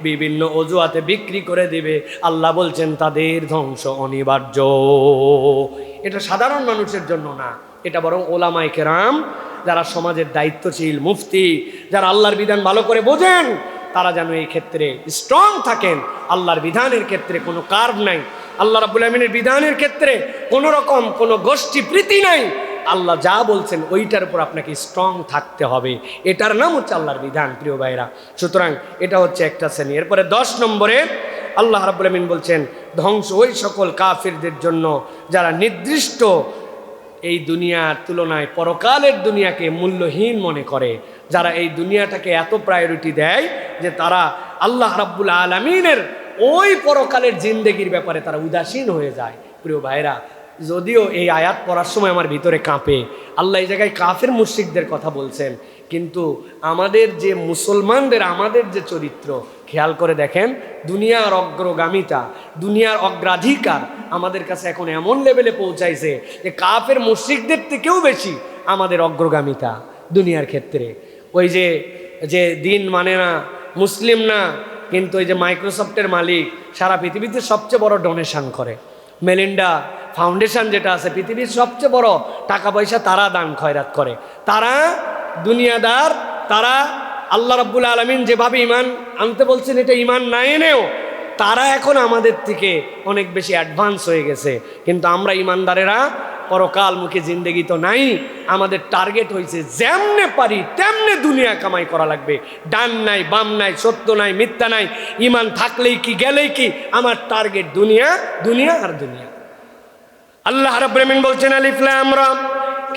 বিভিন্ন অজুহাতে বিক্রি করে দিবে আল্লাহ বলছেন তাদের ধ্বংস অনিবার্য। এটা সাধারণ মানুষের জন্য না, এটা বরং ওলামায়ে কেরাম যারা সমাজের দায়িত্বশীল মুফতি যারা আল্লাহর বিধান ভালো করে বোঝেন তারা যেন এই ক্ষেত্রে স্ট্রং থাকেন। আল্লাহর বিধানের ক্ষেত্রে কোনো কার্ভ নাই, আল্লাহ রাব্বুল আমিনের বিধানের ক্ষেত্রে কোনো রকম কোনো গোষ্ঠী প্রীতি নাই। আল্লাহ যা বলছেন ওইটার উপর আপনাকে স্ট্রং থাকতে হবে, এটার নাম হচ্ছে আল্লাহর বিধান প্রিয় ভাইরা। সুতরাং এটা হচ্ছে একটা শ্রেণী। এরপরে 10 নম্বরে আল্লাহ রাব্বুল আমিন বলছেন ধ্বংস ওই সকল কাফিরদের জন্য যারা নির্দিষ্ট এই দুনিয়ার তুলনায় পরকালের দুনিয়াকে মূল্যহীন মনে করে, যারা এই দুনিয়াটাকে এত প্রায়োরিটি দেয় যে তারা আল্লাহ রাব্বুল আলামিনের ওই পরকালের জিন্দেগির ব্যাপারে তারা উদাসীন হয়ে যায়। প্রিয় ভাইরা যদিও এই আয়াত পড়ার সময় আমার ভিতরে কাঁপে, আল্লাহ এই জায়গায় কাফের মুশরিকদের কথা বলছেন, কিন্তু আমাদের যে মুসলমানদের আমাদের যে চরিত্র খেয়াল করে দেখেন, দুনিয়ার অগ্রগামিতা দুনিয়ার অগ্রাধিকার আমাদের কাছে এখন এমন লেভেলে পৌঁছাইছে যে কাফের মুশরিকদের থেকেও বেশি আমাদের অগ্রগামিতা দুনিয়ার ক্ষেত্রে। ওই যে দিন মানে না, মুসলিম না, কিন্তু এই যে মাইক্রোসফটের মালিক সারা পৃথিবীতে সবচেয়ে বড় ডোনেশন করে। মেলিন্ডা ফাউন্ডেশন যেটা আছে পৃথিবীর সবচেয়ে বড় টাকা পয়সা তারা দান খয়রাত করে। তারা দুনিয়াদার, তারা আল্লাহ রাব্বুল আলামিন যেভাবে ঈমান আনতে বলছেন এটা ঈমান না এনেও তারা এখন আমাদের থেকে অনেক বেশি অ্যাডভান্স হয়ে গেছে। কিন্তু আমরা ঈমানদারেরা পরকালমুখী জিন্দেগি তো নাই। আমাদের টার্গেট হয়েছে যেমনে পারি তেমনে দুনিয়া কামাই করা লাগবে। ডান নাই, বাম নাই, সত্য নাই, মিথ্যা নাই, ঈমান থাকলেই কি গেলেই কি, আমার টার্গেট দুনিয়া, দুনিয়া আর দুনিয়া। আল্লাহ রাব্বুল আলামিন বলছেন আলিফ লাম রা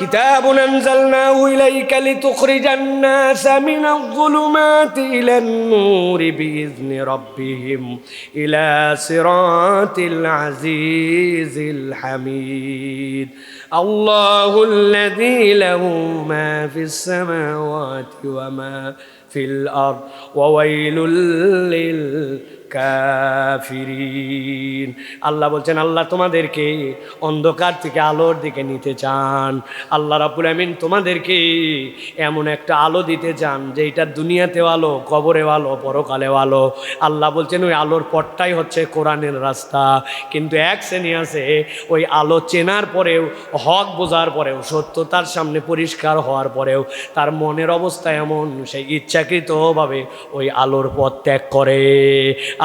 কিতাবুন আনজালনাহু ইলাইকা লিতুখরিজান নাসা মিনাজ যুলুমাতি ইলান নূরি বিইذনি রাব্বিহিম ইলা সিরাতিল আজিজিল হামিদ। আল্লাহুল্লাযী লাহু মা ফিস সামাওয়াতি ওয়া মা ফিল আরদ ওয়া ওয়াইলুল লিল কাফিরিন। আল্লাহ বলছেন আল্লাহ তোমাদেরকে অন্ধকার থেকে আলোর দিকে নিতে চান। আল্লাহ রাব্বুল আমিন তোমাদেরকে এমন একটা আলো দিতে চান যেটা দুনিয়াতেও আলো, কবরেও আলো, পরকালেও আলো। আল্লাহ বলছেন ওই আলোর পথটাই হচ্ছে কোরআনের রাস্তা। কিন্তু এক শ্রেণী আছে ওই আলো চেনার পরেও, হক বোঝার পরেও, সত্যতার সামনে পরিষ্কার হওয়ার পরেও তার মনের অবস্থা এমন সেই ইচ্ছাকৃতভাবে ওই আলোর পথ ত্যাগ করে।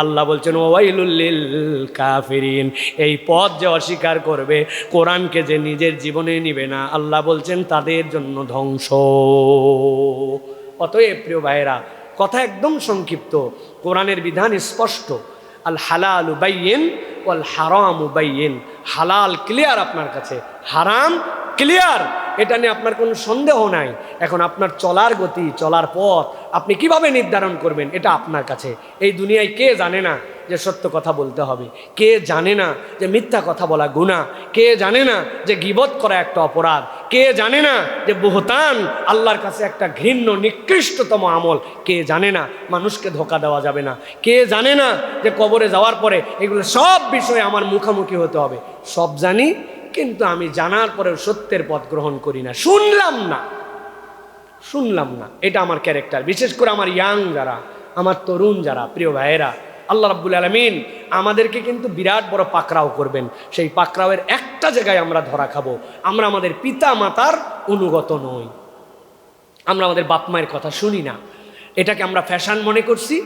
আল্লাহ বলছেন ওয়াইলুল লিল কাফিরিন, এই পথ যে অস্বীকার করবে, কোরআনকে যে নিজের জীবনে নিবে না, আল্লাহ বলছেন তাদের জন্য ধ্বংস। অতএব প্রিয় ভাইয়েরা, কথা একদম সংক্ষিপ্ত, কোরআনের বিধান স্পষ্ট। আল হালালু বাইয়িন ওয়াল হারামু বাইয়িন। হালাল ক্লিয়ার আপনার কাছে, হারাম ক্লিয়ার, এটা নিয়ে আপনার কোনো সন্দেহ নাই। এখন আপনার চলার গতি, চলার পথ আপনি কিভাবে নির্ধারণ করবেন এটা আপনার কাছে। এই দুনিয়ায় কে জানে না যে সত্য কথা বলতে হবে? কে জানে না যে মিথ্যা কথা বলা গুনাহ? কে জানে না যে গীবত করা একটা অপরাধ? কে জানে না যে বুহতান আল্লাহর কাছে একটা ঘৃণ্য নিকৃষ্টতম আমল? কে জানে না মানুষকে ধোঁকা দেওয়া যাবে না? কে জানে না যে কবরে যাওয়ার পরে এগুলো সব বিষয়ে আমার মুখোমুখি হতে হবে? সব জানি, কিন্তু আমি জানার পরেও সত্যের পথ গ্রহণ করি না, শুনলাম না। এটা আমার ক্যারেক্টার। বিশেষ করে আমার ইয়াং যারা, আমার তরুণ যারা, প্রিয় ভাইয়েরা, আল্লাহ রাব্বুল আলামিন আমাদেরকে কিন্তু বিরাট বড় পাকড়াও করবেন। সেই পাকড়াওয়ের একটা জায়গায় আমরা ধরা খাবো, আমরা আমাদের পিতা মাতার অনুগত নই, আমরা আমাদের বাপ মায়ের কথা শুনি না। এটাকে আমরা ফ্যাশন মনে করছি,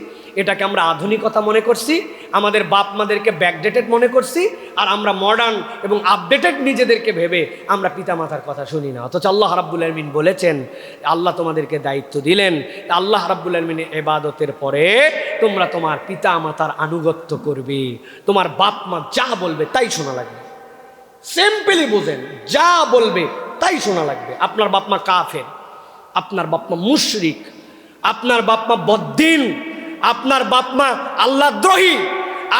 এটাকে আমরা আধুনিকতা মনে করছি, আমাদের বাপ মাদেরকে ব্যাকডেটেড মনে করছি, আর আমরা মডার্ন এবং আপডেটেড নিজেদেরকে ভেবে আমরা পিতামাতার কথা শুনি না। অথচ আল্লাহ রাব্বুল আলামিন বলেছেন, আল্লাহ তোমাদেরকে দায়িত্ব দিলেন, আল্লাহ রাব্বুল আলামিনের ইবাদতের পরে তোমরা তোমার পিতা মাতার আনুগত্য করবে। তোমার বাপ মা যা বলবে তাই শোনা লাগবে। সিম্পলি বুঝেন, যা বলবে তাই শোনা লাগবে। আপনার বাপ মা কাফের, আপনার বাপ মা মুশরিক, আপনার বাপ মা বদ্দিন, আপনার বাপ মা আল্লাহদ্রোহী,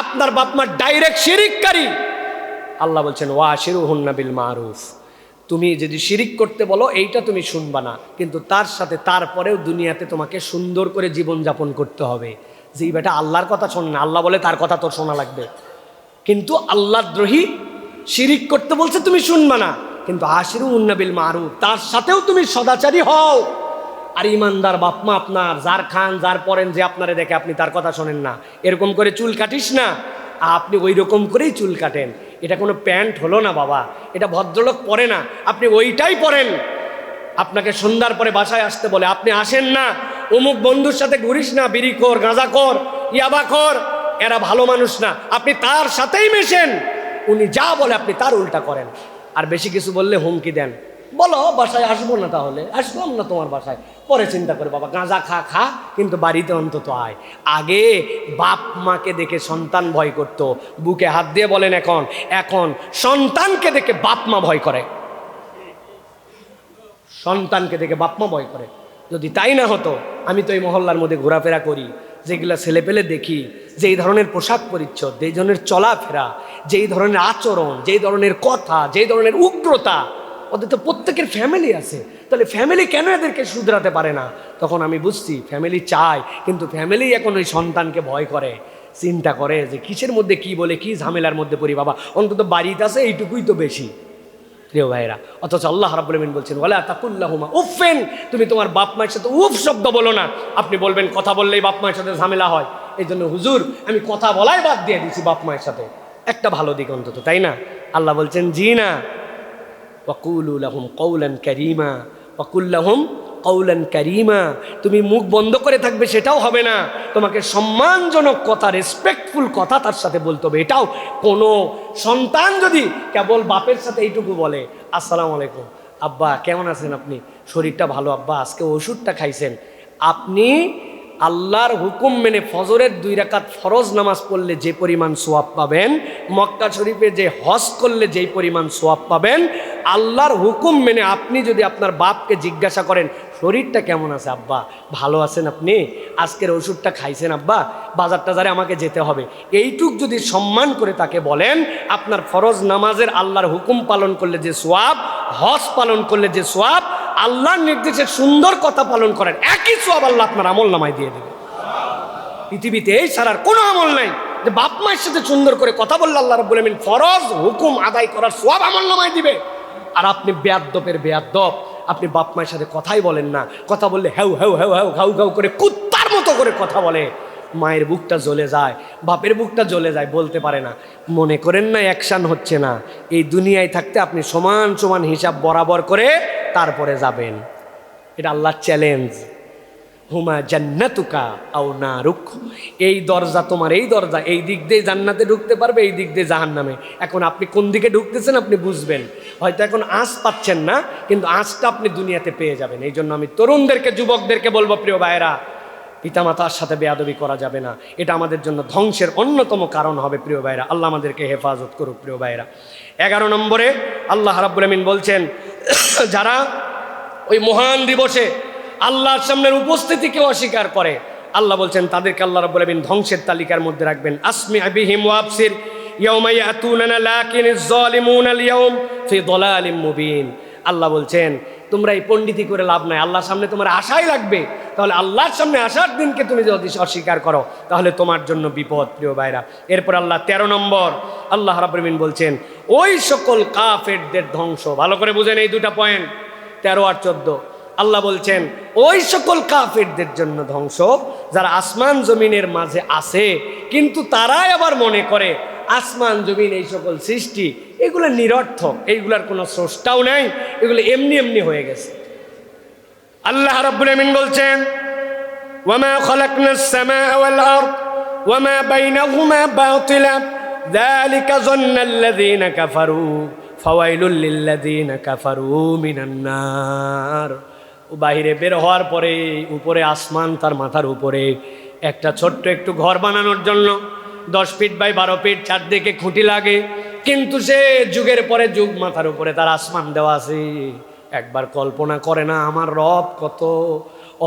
আপনার বাপ মা ডাইরেক্ট শিরিককারী, আল্লাহ বলছেন ওয়াশিরুহুন্না বিল মারুফ। তুমি যদি শিরিক করতে বলো এইটা তুমি শুনবা না, কিন্তু তার সাথে তারপরেও দুনিয়াতে তোমাকে সুন্দর করে জীবনযাপন করতে হবে। যে বেটা আল্লাহর কথা শোন না, আল্লাহ বলে তার কথা তোর শোনা লাগবে। কিন্তু আল্লাহদ্রোহী শিরিক করতে বলছে তুমি শুনবা না, কিন্তু আশিরুহুন্না বিল মারুফ, তার সাথেও তুমি সদাচারী হও। আর ইমানদার বাপমা আপনার, যার খান যার পরেন, যে আপনারে দেখে আপনি তার কথা শোনেন না, এরকম করে চুল কাটিস না, আপনি ওই রকম করেই চুল কাটেন। এটা কোনো প্যান্ট হলো না বাবা, এটা ভদ্রলোক পরে না, আপনি ওইটাই পরেন। আপনাকে সন্ধ্যার পরে বাসায় আসতে বলে, আপনি আসেন না। অমুক বন্ধুর সাথে ঘুরিস না, বিড়িখোর, গাঁজাখোর, ইয়াবাখোর, এরা ভালো মানুষ না, আপনি তার সাথেই মেশেন। উনি যা বলে আপনি তার উল্টা করেন। আর বেশি কিছু বললে হুমকি দেন, বলো বাসায় আসবো না, তাহলে আসলাম না তোমার বাসায়। পরে চিন্তা করে বাবা গাঁজা খা, কিন্তু বাড়িতে অন্তত আয়। আগে বাপ মাকে দেখে সন্তান ভয় করত, বুকে হাত দিয়ে বলেন এখন সন্তানকে দেখে বাপ মা ভয় করে। সন্তানকে দেখে বাপ মা ভয় করে। যদি তাই না হতো, আমি তো এই মহল্লার মধ্যে ঘোরাফেরা করি, যেগুলো ছেলেপেলে দেখি, যেই ধরনের পোশাক পরিচ্ছদ, যেই ধরনের চলাফেরা, যেই ধরনের আচরণ, যেই ধরনের কথা, যেই ধরনের উগ্রতা, ওদের তো প্রত্যেকের ফ্যামিলি আছে, তাহলে ফ্যামিলি কেন এদেরকে শুধরাতে পারে না? তখন আমি বুঝছি ফ্যামিলি চায়, কিন্তু ফ্যামিলি এখন ওই সন্তানকে ভয় করে, চিন্তা করে যে কিসের মধ্যে কি বলে কি ঝামেলার মধ্যে পড়ি বাবা, অন্তত বাড়িতে আছে এইটুকুই তো বেশি। প্রিয় ভাইরা, অথচ আল্লাহ রাব্বুল আলামিন বলছেন ওয়ালা তাকুল্লাহুমা উফফিন, তুমি তোমার বাপ মায়ের সাথে উফ শব্দ বলো না। আপনি বলবেন কথা বললেই বাপ মায়ের সাথে ঝামেলা হয়, এই জন্য হুজুর আমি কথা বলাই বাদ দিয়ে দিছি বাপ মায়ের সাথে। একটা ভালো দিক অন্তত, তাই না? আল্লাহ বলছেন জি না, ওয়াকুলু লাহুম কওলান কারীমা, ওয়াকুল লাহুম কওলান কারীমা। তুমি মুখ বন্ধ করে থাকবে সেটাও হবে না, তোমাকে সম্মানজনক কথা, রেসপেক্টফুল কথা তার সাথে বলতে হবে। এটাও কোনো সন্তান যদি কেবল বাপের সাথে এইটুকু বলে, আসসালামু আলাইকুম আব্বা, কেমন আছেন আপনি, শরীরটা ভালো আব্বা, আজকে ওষুধটা খাইছেন, আপনি আল্লাহর হুকুম মেনে ফজরের 2 রাকাত ফরজ নামাজ পড়লে যে পরিমাণ সোয়াব পাবেন, মক্কা শরীফে যে হজ করলে যেই পরিমাণ সোয়াব পাবেন, আল্লাহর হুকুম মেনে আপনি যদি আপনার বাপকে জিজ্ঞাসা করেন শরীরটা কেমন আছে আব্বা, ভালো আছেন আপনি, আজকের ওষুধটা খাইছেন আব্বা, বাজার টাজারে আমাকে যেতে হবে, এইটুক যদি সম্মান করে তাকে বলেন, আপনার ফরজ নামাজের আল্লাহর হুকুম পালন করলে যে সোয়াব, হজ পালন করলে যে সোয়াব, আল্লাহর নির্দেশে সুন্দর কথা পালন করেন, একই সোয়াব আল্লাহ আপনার আমল নামায় দিয়ে দেবে। পৃথিবীতে এই ছাড়ার কোনো আমল নাই যে বাপ মায়ের সাথে সুন্দর করে কথা বললে আল্লাহ রাব্বুল আমিন ফরজ হুকুম আদায় করার সোয়াব আমল নামায় দিবে। আর আপনি বেয়াদ্দপের বেয়াদ্দপ, আপনি বাপ মায়ের সাথে কথাই বলেন না, কথা বললে হেউ হেউ হেউ হেউ ঘাউ ঘাউ করে কুত্তার মতো করে কথা বলে, মায়ের বুকটা জ্বলে যায়, বাপের বুকটা জ্বলে যায়, বলতে পারে না। মনে করেন না অ্যাকশান হচ্ছে না, এই দুনিয়ায় থাকতে আপনি সমান সমান হিসাব বরাবর করে তারপরে যাবেন। এটা আল্লাহর চ্যালেঞ্জ। হুমা জান্নাতুকা আও নারুক, এই দরজা তোমার, এই দরজা, এই দিক দিয়ে জান্নাতে ঢুকতে পারবে, এই দিক দিয়ে জাহান্নামে। এখন আপনি কোন দিকে ঢুকতেছেন আপনি বুঝবেন, হয়তো এখন আঁচ পাচ্ছেন না, কিন্তু আঁচটা আপনি দুনিয়াতে পেয়ে যাবেন। এই জন্য আমি তরুণদেরকে, যুবকদেরকে বলবো, প্রিয় ভাইয়েরা, পিতামাতার সাথে বেয়াদবি করা যাবে না, এটা আমাদের জন্য ধ্বংসের অন্যতম কারণ হবে। প্রিয় ভাইয়েরা, আল্লাহ আমাদেরকে হেফাজত করুক। প্রিয় ভাইয়েরা, 11 নম্বরে আল্লাহ রাব্বুল আমিন বলছেন, যারা ওই মহান দিবসে আল্লাহর সামনের উপস্থিতিকে অস্বীকার করে, আল্লাহ বলছেন তাদেরকে আল্লাহ রাব্বুল আমিন ধ্বংসের তালিকার মধ্যে রাখবেন। আসমি বিহিম ওয়াবসির ইয়াউমা ইয়াতুনা লাকিনিজ জালিমুনা আল ইয়াউম ফি দালালিম মুবিন। আল্লাহ বলছেন তোমরা এই পণ্ডিতি করে লাভ নাই, আল্লাহর সামনে তোমার আশাই লাগবে, তাহলে আল্লাহর সামনে আসার দিনকে তুমি যদি অস্বীকার করো তাহলে তোমার জন্য বিপদ। প্রিয় ভাইরা, এরপর আল্লাহ 13 নম্বর আল্লাহ রাব্বুল আমিন বলছেন ওই সকল কাফেরদের ধ্বংস। ভালো করে বুঝেন এই দুটা পয়েন্ট, 13 আর 14। আল্লাহ বলছেন ওই সকল কাফেরদের জন্য ধ্বংস যারা আসমান জমিনের মাঝে আছে, কিন্তু তারাই আবার মনে করে আসমান জমিন এই সকল সৃষ্টি এগুলো নিরর্থক, এইগুলার কোনো স্রষ্টাও নাই, এগুলো এমনি এমনি হয়ে গেছে। আল্লাহ রাব্বুল আমিন বলছেন ওয়ামা খালাকনাস সামাআ ওয়াল আরদ ওয়ামা বাইনাহুমা বাতিলা যালিকা যান্নাল্লাযীনা কাফারু ফাওয়াইলুল লিল্লাযীনা কাফারু মিনান নার। বাহিরে বের হওয়ার পরে উপরে আসমান, তার মাথার উপরে একটা ছোট্ট একটু ঘর বানানোর জন্য 10 ফিট বাই 12 ফিট চারদিকে খুঁটি লাগে, কিন্তু সে যুগের পরে যুগ মাথার উপরে তার আসমান দেওয়া আছে। একবার কল্পনা করে না আমার রব কত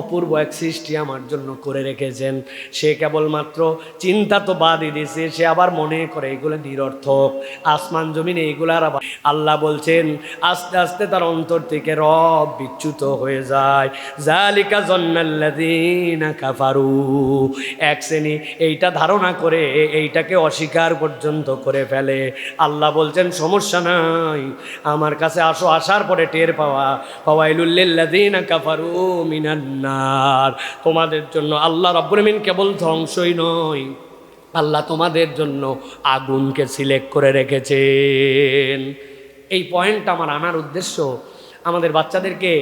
অপূর্ব এক সৃষ্টি আমার জন্য করে রেখেছেন। সে কেবলমাত্র চিন্তা তো বাদই দিয়েছে, সে আবার মনে করে এগুলো নিরর্থক, আসমান জমিন এইগুলার। আবার আল্লাহ বলছেন আস্তে আস্তে তার অন্তর থেকে রব বিচ্যুত হয়ে যায়। যালিকা যান্নাল্লাযীনা কাফারু, এক শ্রেণী এইটা ধারণা করে এইটাকে অস্বীকার পর্যন্ত করে ফেলে। আল্লাহ বলছেন সমস্যা নাই, আমার কাছে আসো, আসার পরে টের পাওয়া ফাওয়াইলুল লিল্লাযীনা কাফারু মিনান নার। তোমাদের জন্য আল্লাহ রাব্বুল আমিন কেবল ধ্বংসই নয়, আল্লাহ তোমাদের জন্য আগুনকে সিলেক্ট করে রেখেছেন। এই পয়েন্টটা আমার আনার উদ্দেশ্য, আমাদের বাচ্চাদেরকে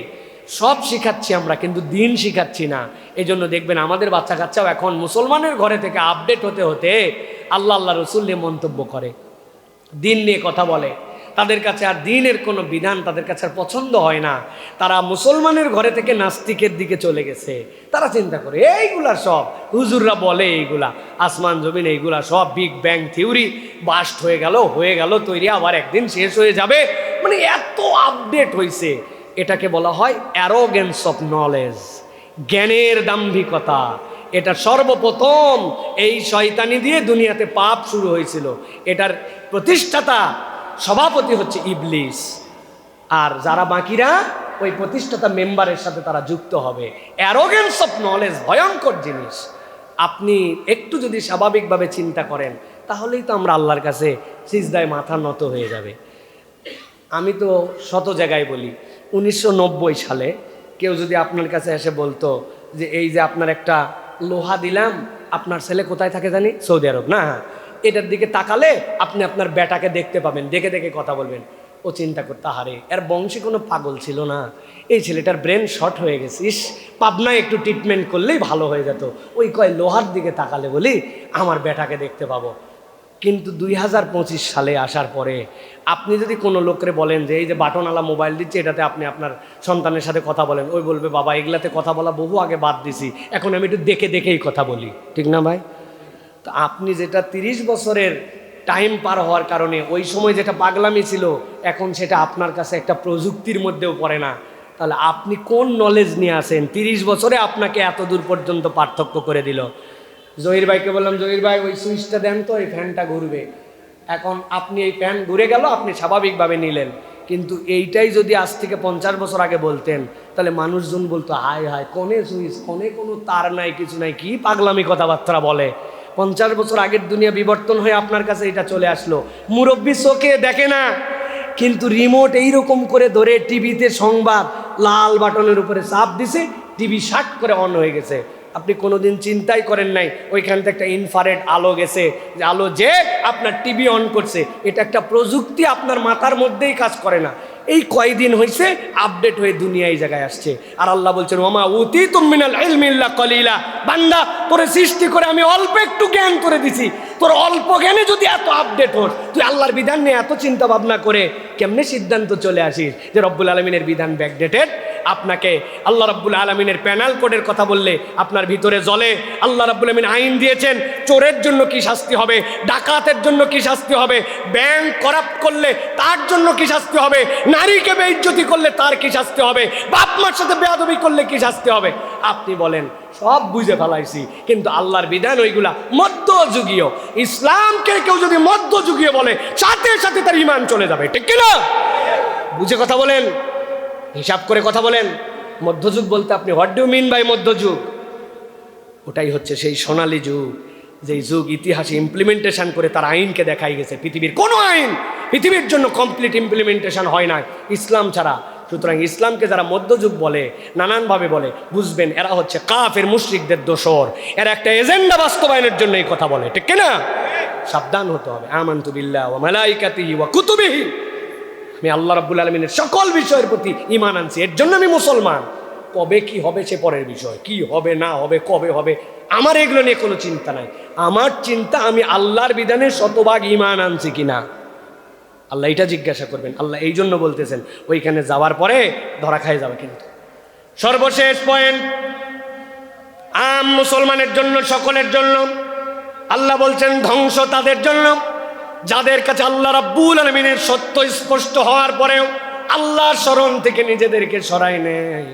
সব শিখাচ্ছি আমরা, কিন্তু দিন শিখাচ্ছি না। এই জন্য দেখবেন আমাদের বাচ্চা কাচ্চাও এখন মুসলমানের ঘরে থেকে আপডেট হতে হতে আল্লাহ আল্লাহ রসুল নিয়ে মন্তব্য করে, দিন নিয়ে কথা বলে। তাদের কাছে আর দিনের কোনো বিধান তাদের কাছে আর পছন্দ হয় না। তারা মুসলমানের ঘরে থেকে নাস্তিকের দিকে চলে গেছে। তারা চিন্তা করে এইগুলা সব হুজুররা বলে, এইগুলা আসমান জমিন এইগুলা সব বিগ ব্যাং থিওরি, বাস্ট হয়ে গেল তৈরি, আবার একদিন শেষ হয়ে যাবে। মানে এত আপডেট হয়েছে, এটাকে বলা হয় অ্যারোগেন্স অফ নলেজ, জ্ঞানের দাম্ভিকতা। এটা সর্বপ্রথম এই শয়তানি দিয়ে দুনিয়াতে পাপ শুরু হয়েছিল। এটার প্রতিষ্ঠাতা সভাপতি হচ্ছে ইবলিস, আর যারা বাকিরা ওই প্রতিষ্ঠাতা মেম্বারের সাথে তারা যুক্ত হবে। অ্যারোগেন্স অফ নলেজ ভয়ঙ্কর জিনিস। আপনি একটু যদি স্বাভাবিকভাবে চিন্তা করেন তাহলেই তো আমরা আল্লাহর কাছে সিজদায় মাথা নত হয়ে যাবে। আমি তো শত জায়গায় বলি, 1990 সালে কেউ যদি আপনার কাছে এসে বলতো যে এই যে আপনার একটা লোহা দিলাম, আপনার ছেলে কোথায় থাকে জানি, সৌদি আরব না, হ্যাঁ এটার দিকে তাকালে আপনি আপনার বেটাকে দেখতে পাবেন, দেখে দেখে কথা বলবেন। ও চিন্তা করতে, হারে এর বংশে কোনো পাগল ছিল না, এই ছেলেটার ব্রেন শর্ট হয়ে গেছে, ইস পাবনায় একটু ট্রিটমেন্ট করলেই ভালো হয়ে যেত। ওই কয় লোহার দিকে তাকালে বলি আমার বেটাকে দেখতে পাবো। কিন্তু 2025 সালে আসার পরে আপনি যদি কোনো লোকরে বলেন যে এই যে বাটনওয়ালা মোবাইল দিচ্ছে, এটাতে আপনি আপনার সন্তানের সাথে কথা বলেন, ওই বলবে বাবা এগুলাতে কথা বলা বহু আগে বাদ দিছি, এখন আমি একটু দেখে দেখেই কথা বলি, ঠিক না ভাই? তো আপনি যেটা 30 বছরের টাইম পার হওয়ার কারণে ওই সময় যেটা পাগলামি ছিল, এখন সেটা আপনার কাছে একটা প্রযুক্তির মধ্যেও পড়ে না, তাহলে আপনি কোন নলেজ নিয়ে আসেন? 30 বছরে আপনাকে এত দূর পর্যন্ত পার্থক্য করে দিল। জহির ভাইকে বললাম, জহির ভাই ওই সুইচটা দেন তো, এই ফ্যানটা ঘুরবে। এখন আপনি এই ফ্যান ঘুরে গেল, আপনি স্বাভাবিকভাবে নিলেন, কিন্তু এইটাই যদি আজ থেকে 50 বছর আগে বলতেন, তাহলে মানুষজন বলতো হায় হায় কোনে সুইচ, কোনে কোনো তার নাই, কিছু নাই, কি পাগলামি কথাবার্তা বলে। 50 বছর আগের দুনিয়া বিবর্তন হয়ে আপনার কাছে এটা চলে আসলো। মুরব্বী চোখে দেখে না, কিন্তু রিমোট এইরকম করে ধরে টিভিতে সংবাদ লাল বাটনের উপরে চাপ দিছে, টিভি শার্ট করে অন হয়ে গেছে। আপনি কোনোদিন চিন্তাই করেন নাই ওইখান থেকে একটা ইনফ্রারেড আলো গেছে, যে আলো যে আপনার টিভি অন করছে, এটা একটা প্রযুক্তি আপনার মাথার মধ্যেই কাজ করে না। এই কয়দিন হয়েছে আপডেট হয়ে দুনিয়া এই জায়গায় আসছে। আর আল্লাহ বলছেন ওমা উতীতুম মিনাল ইলমি ইল্লা কলিলা, বান্দা তোরে সৃষ্টি করে আমি অল্প একটু জ্ঞান করে দিছি, তোর অল্প জ্ঞানে যদি এত আপডেট হোস, তুই আল্লাহর বিধান নিয়ে এত চিন্তা ভাবনা করে কেমনে সিদ্ধান্ত চলে আসিস যে রব্বুল আলমিনের বিধান ব্যাকডেটেড? আপনাকে আল্লাহ রাব্বুল আলামিনের প্যানাল কোডের কথা বললে আপনার ভিতরে জ্বলে। আল্লাহ রাব্বুল আলামিন আইন দিয়েছেন চোরের জন্য কি শাস্তি হবে, ডাকাতের জন্য কি শাস্তি হবে, ব্যাংক করাপ্ট করলে তার জন্য কি শাস্তি হবে, নারীকে বেইজ্জতি করলে তার কি শাস্তি হবে, বাপ মার সাথে বেয়াদবি করলে কি শাস্তি হবে। আপনি বলেন সব বুঝে ফেলাইছি, কিন্তু আল্লাহর বিধান ওইগুলা মধ্যযুগীয়। ইসলামকে কেউ যদি মধ্যযুগীয় বলে, সাথে সাথে তার ঈমান চলে যাবে, ঠিক কিনা? বুঝে কথা বলেন, হিসাব করে কথা বলেন। মধ্যযুগ বলতে আপনি হোয়াট ডু মিন বাই মধ্যযুগ? ওটাই হচ্ছে সেই সোনালী যুগ, যেই যুগ ইতিহাসে ইমপ্লিমেন্টেশন করে তার আইনকে দেখাই গেছে। পৃথিবীর কোনো আইন পৃথিবীর জন্য কমপ্লিট ইমপ্লিমেন্টেশন হয় না ইসলাম ছাড়া। সুতরাং ইসলামকে যারা মধ্যযুগ বলে, নানানভাবে বলে, বুঝবেন এরা হচ্ছে কাফের মুশরিকদের দোসর, এরা একটা এজেন্ডা বাস্তবায়নের জন্য এই কথা বলে, ঠিক কিনা? সাবধান হতে হবে। আমানতু বিল্লাহি ওয়া মালাইকাতিহি ওয়া কুতুবিহি, আমি আল্লাহ রাব্বুল আলামিনের সকল বিষয়ের প্রতি ঈমান আনছি, এর জন্য আমি মুসলমান। কবে কি হবে সে পরের বিষয়, কি হবে না হবে, কবে হবে, আমার এগুলো নিয়ে কোনো চিন্তা নাই। আমার চিন্তা আমি আল্লাহর বিধানে শতভাগ ঈমান আনছি কিনা, আল্লাহ এটা জিজ্ঞাসা করবেন। আল্লাহ এই জন্য বলতেছেন ওইখানে যাওয়ার পরে ধরা খাই যাবে। কিন্তু সর্বশেষ পয়েন্ট, আম মুসলমানের জন্য, সকলের জন্য আল্লাহ বলছেন ধ্বংস তাদের জন্য যাদের কাছে আল্লাহ রাব্বুল আলামিনের সত্য স্পষ্ট হওয়ার পরেও আল্লাহর স্মরণ থেকে নিজেদেরকে সরায় নেয়,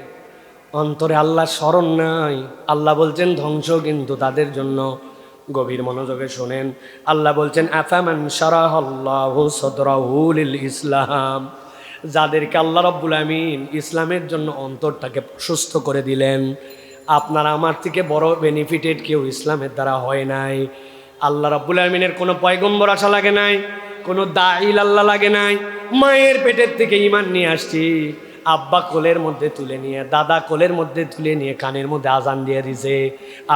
অন্তরে আল্লাহর স্মরণ নাই। আল্লাহ বলছেন ধ্বংস কিন্তু তাদের জন্য। গভীর মনোযোগে শোনেন, আল্লাহ বলছেন আফামান শারাহাল্লাহু সাদরাহু লিল ইসলাম, যাদেরকে আল্লাহ রাব্বুল আমিন ইসলামের জন্য অন্তরটাকে প্রশস্ত করে দিলেন। আপনার আমার থেকে বড় বেনিফিটেড কেউ ইসলামের দ্বারা হয় নাই। আল্লাহ রাব্বুল আমিনের কোনো পয়গম্বর আসা লাগে নাই, কোনো দাঈল আল্লাহ লাগে নাই। মায়ের পেটের থেকে ঈমান নিয়ে আসছি, আব্বা কোলের মধ্যে তুলে নিয়ে, দাদা কোলের মধ্যে তুলে নিয়ে কানের মধ্যে আজান দিয়ে দিছে।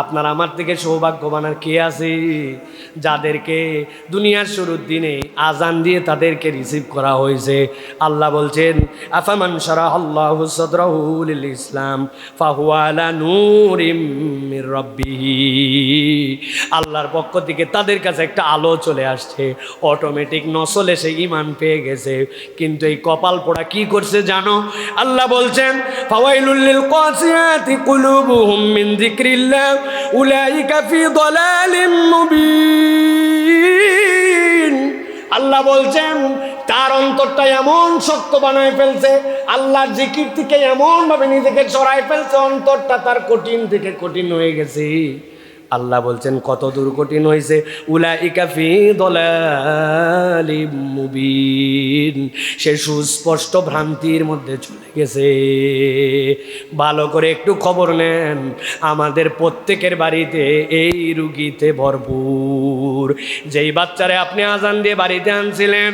আপনার আমার থেকে সৌভাগ্যবান আর কে আছে? যাদেরকে দুনিয়ার শুরুর দিনে আজান দিয়ে তাদেরকে রিসিভ করা হয়েছে। আল্লাহ বলছেন আফামান শারাহাল্লাহু সাদরাহু লিল ইসলাম ফাহুয়া আলা নূরিম মির রাব্বিহি, আল্লাহর পক্ষ থেকে তাদের কাছে একটা আলো চলে আসছে, অটোমেটিক নসলে সে ঈমান পেয়ে গেছে। কিন্তু এই কপাল পোড়া কি করছে জানো? আল্লাহ বলছেন ফাওয়াইলুল লিল কাসিয়াতি কুলুবুহুম মিন যিকরিল্লাহ উলাইকা ফি দালালিম মুবিন। আল্লাহ বলছেন তার অন্তরটা এমন শক্ত বানায় ফেলছে, আল্লাহর জিকির থেকে এমন ভাবে নিজেকে সরায় ফেলছে, অন্তরটা তার কঠিন থেকে কঠিন হয়ে গেছে। আল্লাহ বলছেন কত দূর কঠিন হয়েছে, উলাইকা ফি দালালিম মুবিন, সে সুস্পষ্ট ভ্রান্তির মধ্যে চলে গেছে। ভালো করে একটু খবর নেন, আমাদের প্রত্যেকের বাড়িতে এই রুগীতে ভরপুর। যেই বাচ্চারে আপনি আজান দিয়ে বাড়িতে আনছিলেন,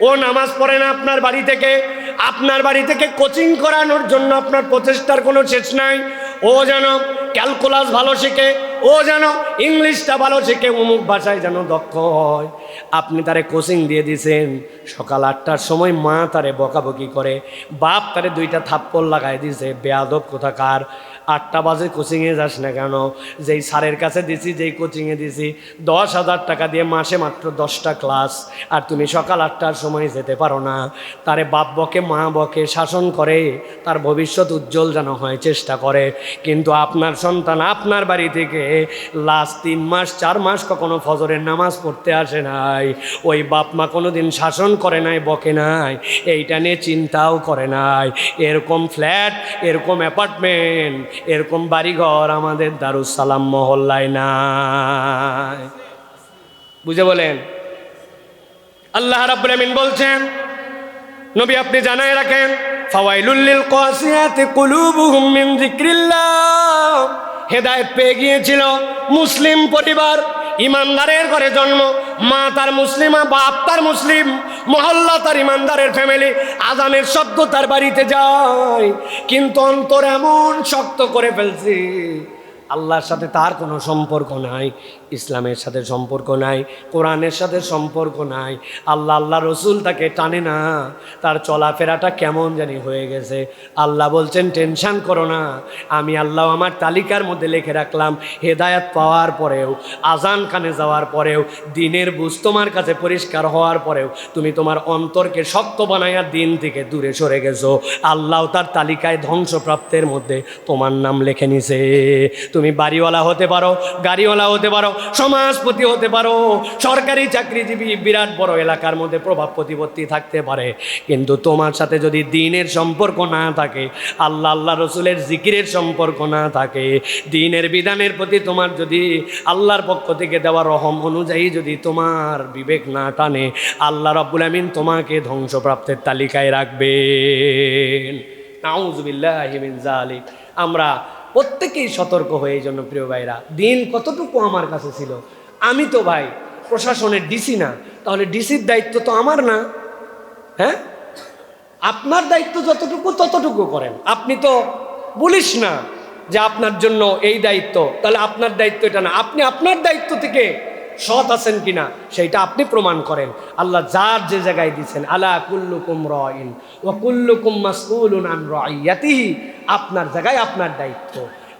ও নামাজ পড়ে না আপনার বাড়ি থেকে কোচিং করানোর জন্য আপনার প্রচেষ্টার কোনো শেষ নাই। ও যেন ক্যালকুলাস ভালো শিখে, ও যেন ইংলিশটা ভালো শিখে অমুক ভাষায় যেন দক্ষ হয়। আপনি তারে কোচিং দিয়ে দিয়েছেন, সকাল 8টার সময় মা তারে বকাবকি করে, বাপ তারে 2টা থাপ্পড় লাগাই দিয়েছে, বেয়াদব কোথাকার। 8টা বাজে কোচিংয়ে যাস না কেন? যেই স্যারের কাছে দিছি, যেই কোচিংয়ে দিছি, 10,000 টাকা দিয়ে মাসে মাত্র 10টা ক্লাস, আর তুমি সকাল 8টার সময় যেতে পারো না। তারে বাপ বকে, মা বকে, শাসন করে, তার ভবিষ্যৎ উজ্জ্বল যেন হয় চেষ্টা করে। কিন্তু আপনার সন্তান আপনার বাড়ি থেকে লাস্ট 3 মাস 4 মাস কখনো ফজরের নামাজ পড়তে আসে নাই। ওই বাপ মা কোনোদিন শাসন করে নাই, বকে নাই, এইটা নিয়ে চিন্তাও করে নাই। এরকম ফ্ল্যাট, এরকম অ্যাপার্টমেন্ট, এরকম বাড়িঘর আমাদের দারুস সালাম মহল্লায় নাই। বুঝে বলেন? আল্লাহ রাব্বুল আমিন বলছেন, নবী আপনি জানায় রাখেন, ফাওয়াইলুল লিল কাসিয়াতি কুলুবুহুম মিন যিকরিল্লাহ। হেদায়েত পেয়ে গিয়েছিল মুসলিম পরিবার, ইমানদারের ঘরে জন্ম, মা তার মুসলিমা, বাপ তার মুসলিম, মহল্লা তার ইমানদারের ফ্যামিলি। আজানের শব্দ তার বাড়িতে যায়, কিন্তু অন্তর এমন শক্ত করে ফেলছি, আল্লাহর সাথে তার কোনো সম্পর্ক নাই, ইসলামের সাথে সম্পর্ক নাই, কোরআনের সাথে সম্পর্ক নাই, আল্লাহ রসুল তাকে টানে না, তার চলাফেরাটা কেমন জানি হয়ে গেছে। আল্লাহ বলছেন টেনশন করো না, আমি আল্লাহ আমার তালিকার মধ্যে লিখে রাখলাম, হেদায়াত পাওয়ার পরেও, আজান কানে যাওয়ার পরেও, দিনের বুঝ তোমার কাছে পরিষ্কার হওয়ার পরেও তুমি তোমার অন্তরকে শক্ত বানাইয়া দিন থেকে দূরে সরে গেছো, আল্লাহ তার তালিকায় ধ্বংসপ্রাপ্তের মধ্যে তোমার নাম লিখে নিছে। তুমি বাড়িওয়ালা হতে পারো, গাড়িওয়ালা হতে পারো, সমাজপতি হতে পারো, সরকারি চাকরিজীবী, বিরাট বড় এলাকার মধ্যে প্রভাব প্রতিপত্তি থাকতে পারে, কিন্তু তোমার সাথে যদি দ্বীনের সম্পর্ক না থাকে, আল্লাহ রসুলের জিকিরের সম্পর্ক না থাকে, দ্বীনের বিধানের প্রতি তোমার যদি আল্লাহর পক্ষ থেকে দেওয়া রহম অনুযায়ী যদি তোমার বিবেক না টানে, আল্লাহ রাব্বুল আমিন তোমাকে ধ্বংসপ্রাপ্তের তালিকায় রাখবেন। নাউযু বিল্লাহি মিন যালিক। আমরা প্রত্যেকেই সতর্ক হয়ে, এই জন্য প্রিয় ভাইরা, দিন কতটুকু আমার কাছে ছিল, আমি তো ভাই প্রশাসনের ডিসি না, তাহলে ডিসির দায়িত্ব তো আমার না, হ্যাঁ? আপনার দায়িত্ব যতটুকু ততটুকু করেন। আপনি তো বলিস না যে আপনার জন্য এই দায়িত্ব, তাহলে আপনার দায়িত্ব এটা না। আপনি আপনার দায়িত্ব থেকে সৎ আছেন কিনা সেইটা আপনি প্রমাণ করেন। আল্লাহ যার যে জায়গায় দিয়েছেন, আলা কুল্লুকুম রাইন ওয়া কুল্লুকুম মাসউলুন আন রাইয়াতিহি, আপনার জায়গায় আপনার দায়িত্ব।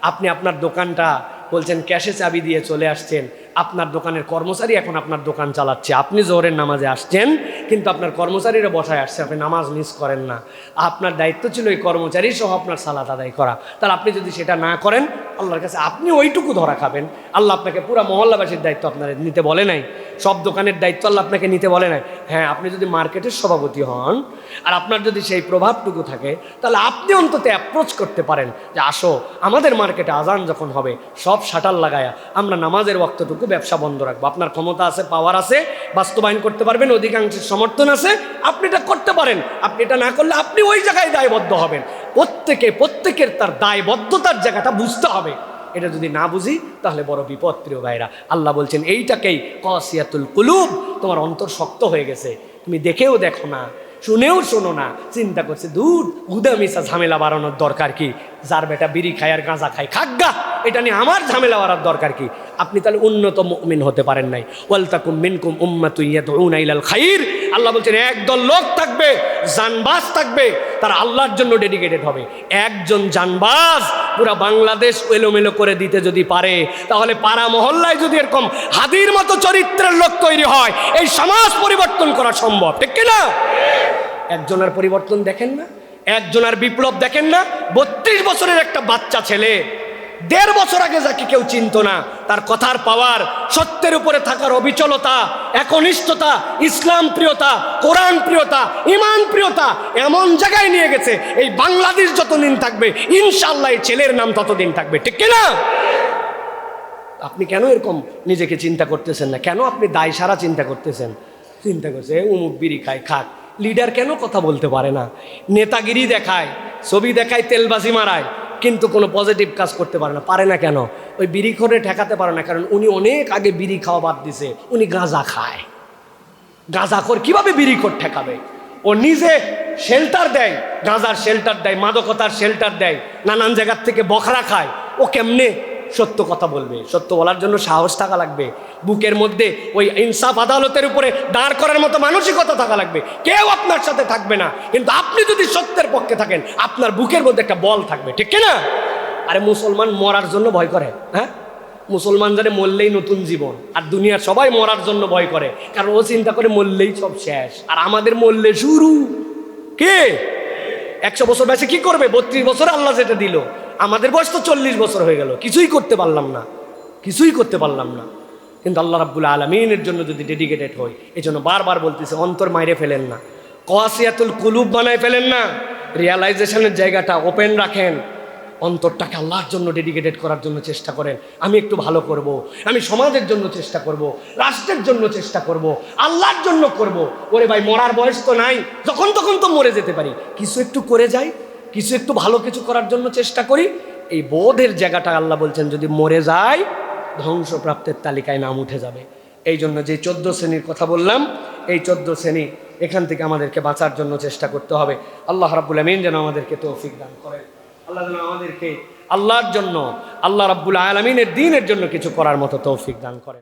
আপনি আপনার দোকানটা বলছেন ক্যাশে চাবি দিয়ে চলে আসছেন, আপনার দোকানের কর্মচারী এখন আপনার দোকান চালাচ্ছে, আপনি জোহরের নামাজে আসছেন কিন্তু আপনার কর্মচারীরা বসায় আসছে, আপনি নামাজ মিস করেন না। আপনার দায়িত্ব ছিল এই কর্মচারী সহ আপনার সালাত আদায় করা, তাহলে আপনি যদি সেটা না করেন আল্লাহর কাছে আপনি ওইটুকু ধরা খাবেন। আল্লাহ আপনাকে পুরো মহল্লাবাসীর দায়িত্ব আপনার নিতে বলে নাই, সব দোকানের দায়িত্ব আল্লাহ আপনাকে নিতে বলে নাই। হ্যাঁ, আপনি যদি মার্কেটের সভাপতি হন আর আপনার যদি সেই প্রভাবটুকু থাকে, তাহলে আপনি অন্তত অ্যাপ্রোচ করতে পারেন যে আসো আমাদের মার্কেটে আজান যখন হবে সব শাটার লাগায়া আমরা নামাজের ওয়াক্তটুকু ব্যবসা বন্ধ রাখবো। আপনার ক্ষমতা আছে, পাওয়ার আছে, বাস্তবায়ন করতে পারবেন, অধিকাংশের সমর্থন আছে, আপনি এটা করতে পারেন। আপনি এটা না করলে আপনি ওই জায়গায় দায়বদ্ধ হবেন। প্রত্যেকের তার দায়বদ্ধতার জায়গাটা বুঝতে হবে। এটা যদি না বুঝি তাহলে বড় বিপদ প্রিয় ভাইরা। আল্লাহ বলছেন এইটাকেই কাসিয়াতুল কুলুব, তোমার অন্তর শক্ত হয়ে গেছে, তুমি দেখেও দেখো না, শুনেও শোনো না, চিন্তা করছে দূর উদামিসা ঝামেলা বাড়ানোর দরকার কি, যার বেটা বিড়ি খায় আর গাঁজা খায় খাগা, এটা নিয়ে আমার ঝামেলা বাড়ার দরকার কি। আপনি তাহলে উন্নত মুমিন হতে পারেন নাই। ওয়ালতাকুম মিনকুম উম্মাতুন ইয়াদউনা ইলাল খাইর, আল্লাহ বলছেন একদল লোক থাকবে, জানবাজ থাকবে, তারা আল্লাহর জন্য ডেডিকেটেড হবে। একজন জানবাজ পুরা বাংলাদেশ এলোমেলো করে দিতে যদি পারে, তাহলে পাড়া মহল্লায় যদি এরকম হাদির মতো চরিত্রের লোক তৈরি হয়, এই সমাজ পরিবর্তন করা সম্ভব, ঠিক কিনা? একজনের পরিবর্তন দেখেন না, একজনের বিপ্লব দেখেন না। 32 বছরের একটা বাচ্চা ছেলে, 1.5 বছর আগে যাকে কেউ চিনত না, তার কথার পাওয়ার, সত্যের উপরে থাকার অবিচলতা, একনিষ্ঠতা, ইসলাম প্রিয়তা, কোরআন প্রিয়তা, ইমান প্রিয়তা এমন জায়গায় নিয়ে গেছে, এই বাংলাদেশ যতদিন থাকবে ইনশাআল্লাহ এই ছেলের নাম ততদিন থাকবে, ঠিক কিনা? আপনি কেন এরকম নিজেকে চিন্তা করতেছেন না? কেন আপনি দায় সারা চিন্তা করতেছেন? চিন্তা করছে উমুক বিড়ি খায় খাক, লিডার কেন কথা বলতে পারে না? নেতাগিরি দেখায়, ছবি দেখায়, তেলবাজি মারায়, কিন্তু কোনো পজিটিভ কাজ করতে পারে না। পারে না কেন? ওই বিড়িখোরে ঠেকাতে পারে না, কারণ উনি অনেক আগে বিড়ি খাওয়া বাদ দিছে, উনি গাঁজা খায়। গাঁজাখোর কিভাবে বিড়িখোর ঠেকাবে? ও নিজে শেল্টার দেয়, গাঁজার শেল্টার দেয়, মাদকতার শেল্টার দেয়, নানান জায়গার থেকে বখরা খায়, ও কেমনে সত্য কথা বলবে। সত্য বলার জন্য সাহস থাকা লাগবে, বুকের মধ্যে ওই ইনসাফ আদালতের উপরে দাঁড় করার মতো মানসিকতা থাকা লাগবে। কেউ আপনার সাথে থাকবে না, কিন্তু আপনি যদি সত্যের পক্ষে থাকেন আপনার বুকের মধ্যে একটা বল থাকবে, ঠিক কিনা? আরে মুসলমান মরার জন্য ভয় করে, হ্যাঁ? মুসলমান জানে মরলেই নতুন জীবন, আর দুনিয়ার সবাই মরার জন্য ভয় করে, কারণ ও চিন্তা করে মরলেই সব শেষ। আর আমাদের মরলে শুরু। কে 100 বছর বয়সে কি করবে? 32 বছরে আল্লাহ যেটা দিল, আমাদের বয়স তো 40 বছর হয়ে গেল, কিছুই করতে পারলাম না, কিছুই করতে পারলাম না। কিন্তু আল্লাহ রাব্বুল আলামিনের জন্য যদি ডেডিকেটেড হই, এই জন্য বারবার বলতেছে অন্তর মাইরে ফেলেন না, কওয়াসিয়াতুল কুলুব বানায় ফেলেন না, রিয়ালাইজেশনের জায়গাটা ওপেন রাখেন, অন্তরটাকে আল্লাহর জন্য ডেডিকেটেড করার জন্য চেষ্টা করেন। আমি একটু ভালো করব, আমি সমাজের জন্য চেষ্টা করব, রাষ্ট্রের জন্য চেষ্টা করব, আল্লাহর জন্য করব। ওরে ভাই, মরার বয়স তো নাই, যখন তখন তো মরে যেতে পারি, কিছু একটু করে যাই, কিছু একটু ভালো কিছু করার জন্য চেষ্টা করি। এই বোধের জায়গাটা আল্লাহ বলছেন যদি মরে যায় ধ্বংসপ্রাপ্তের তালিকায় নাম উঠে যাবে। এই জন্য যে 14 শ্রেণীর কথা বললাম, এই 14 শ্রেণী এখান থেকে আমাদেরকে বাঁচার জন্য চেষ্টা করতে হবে। আল্লাহ রাব্বুল আমিন যেন আমাদেরকে তৌফিক দান করেন। আল্লাহ যেন আমাদেরকে আল্লাহর জন্য, আল্লাহ রাব্বুল আলামিনের দ্বীনের জন্য কিছু করার মতো তৌফিক দান করেন।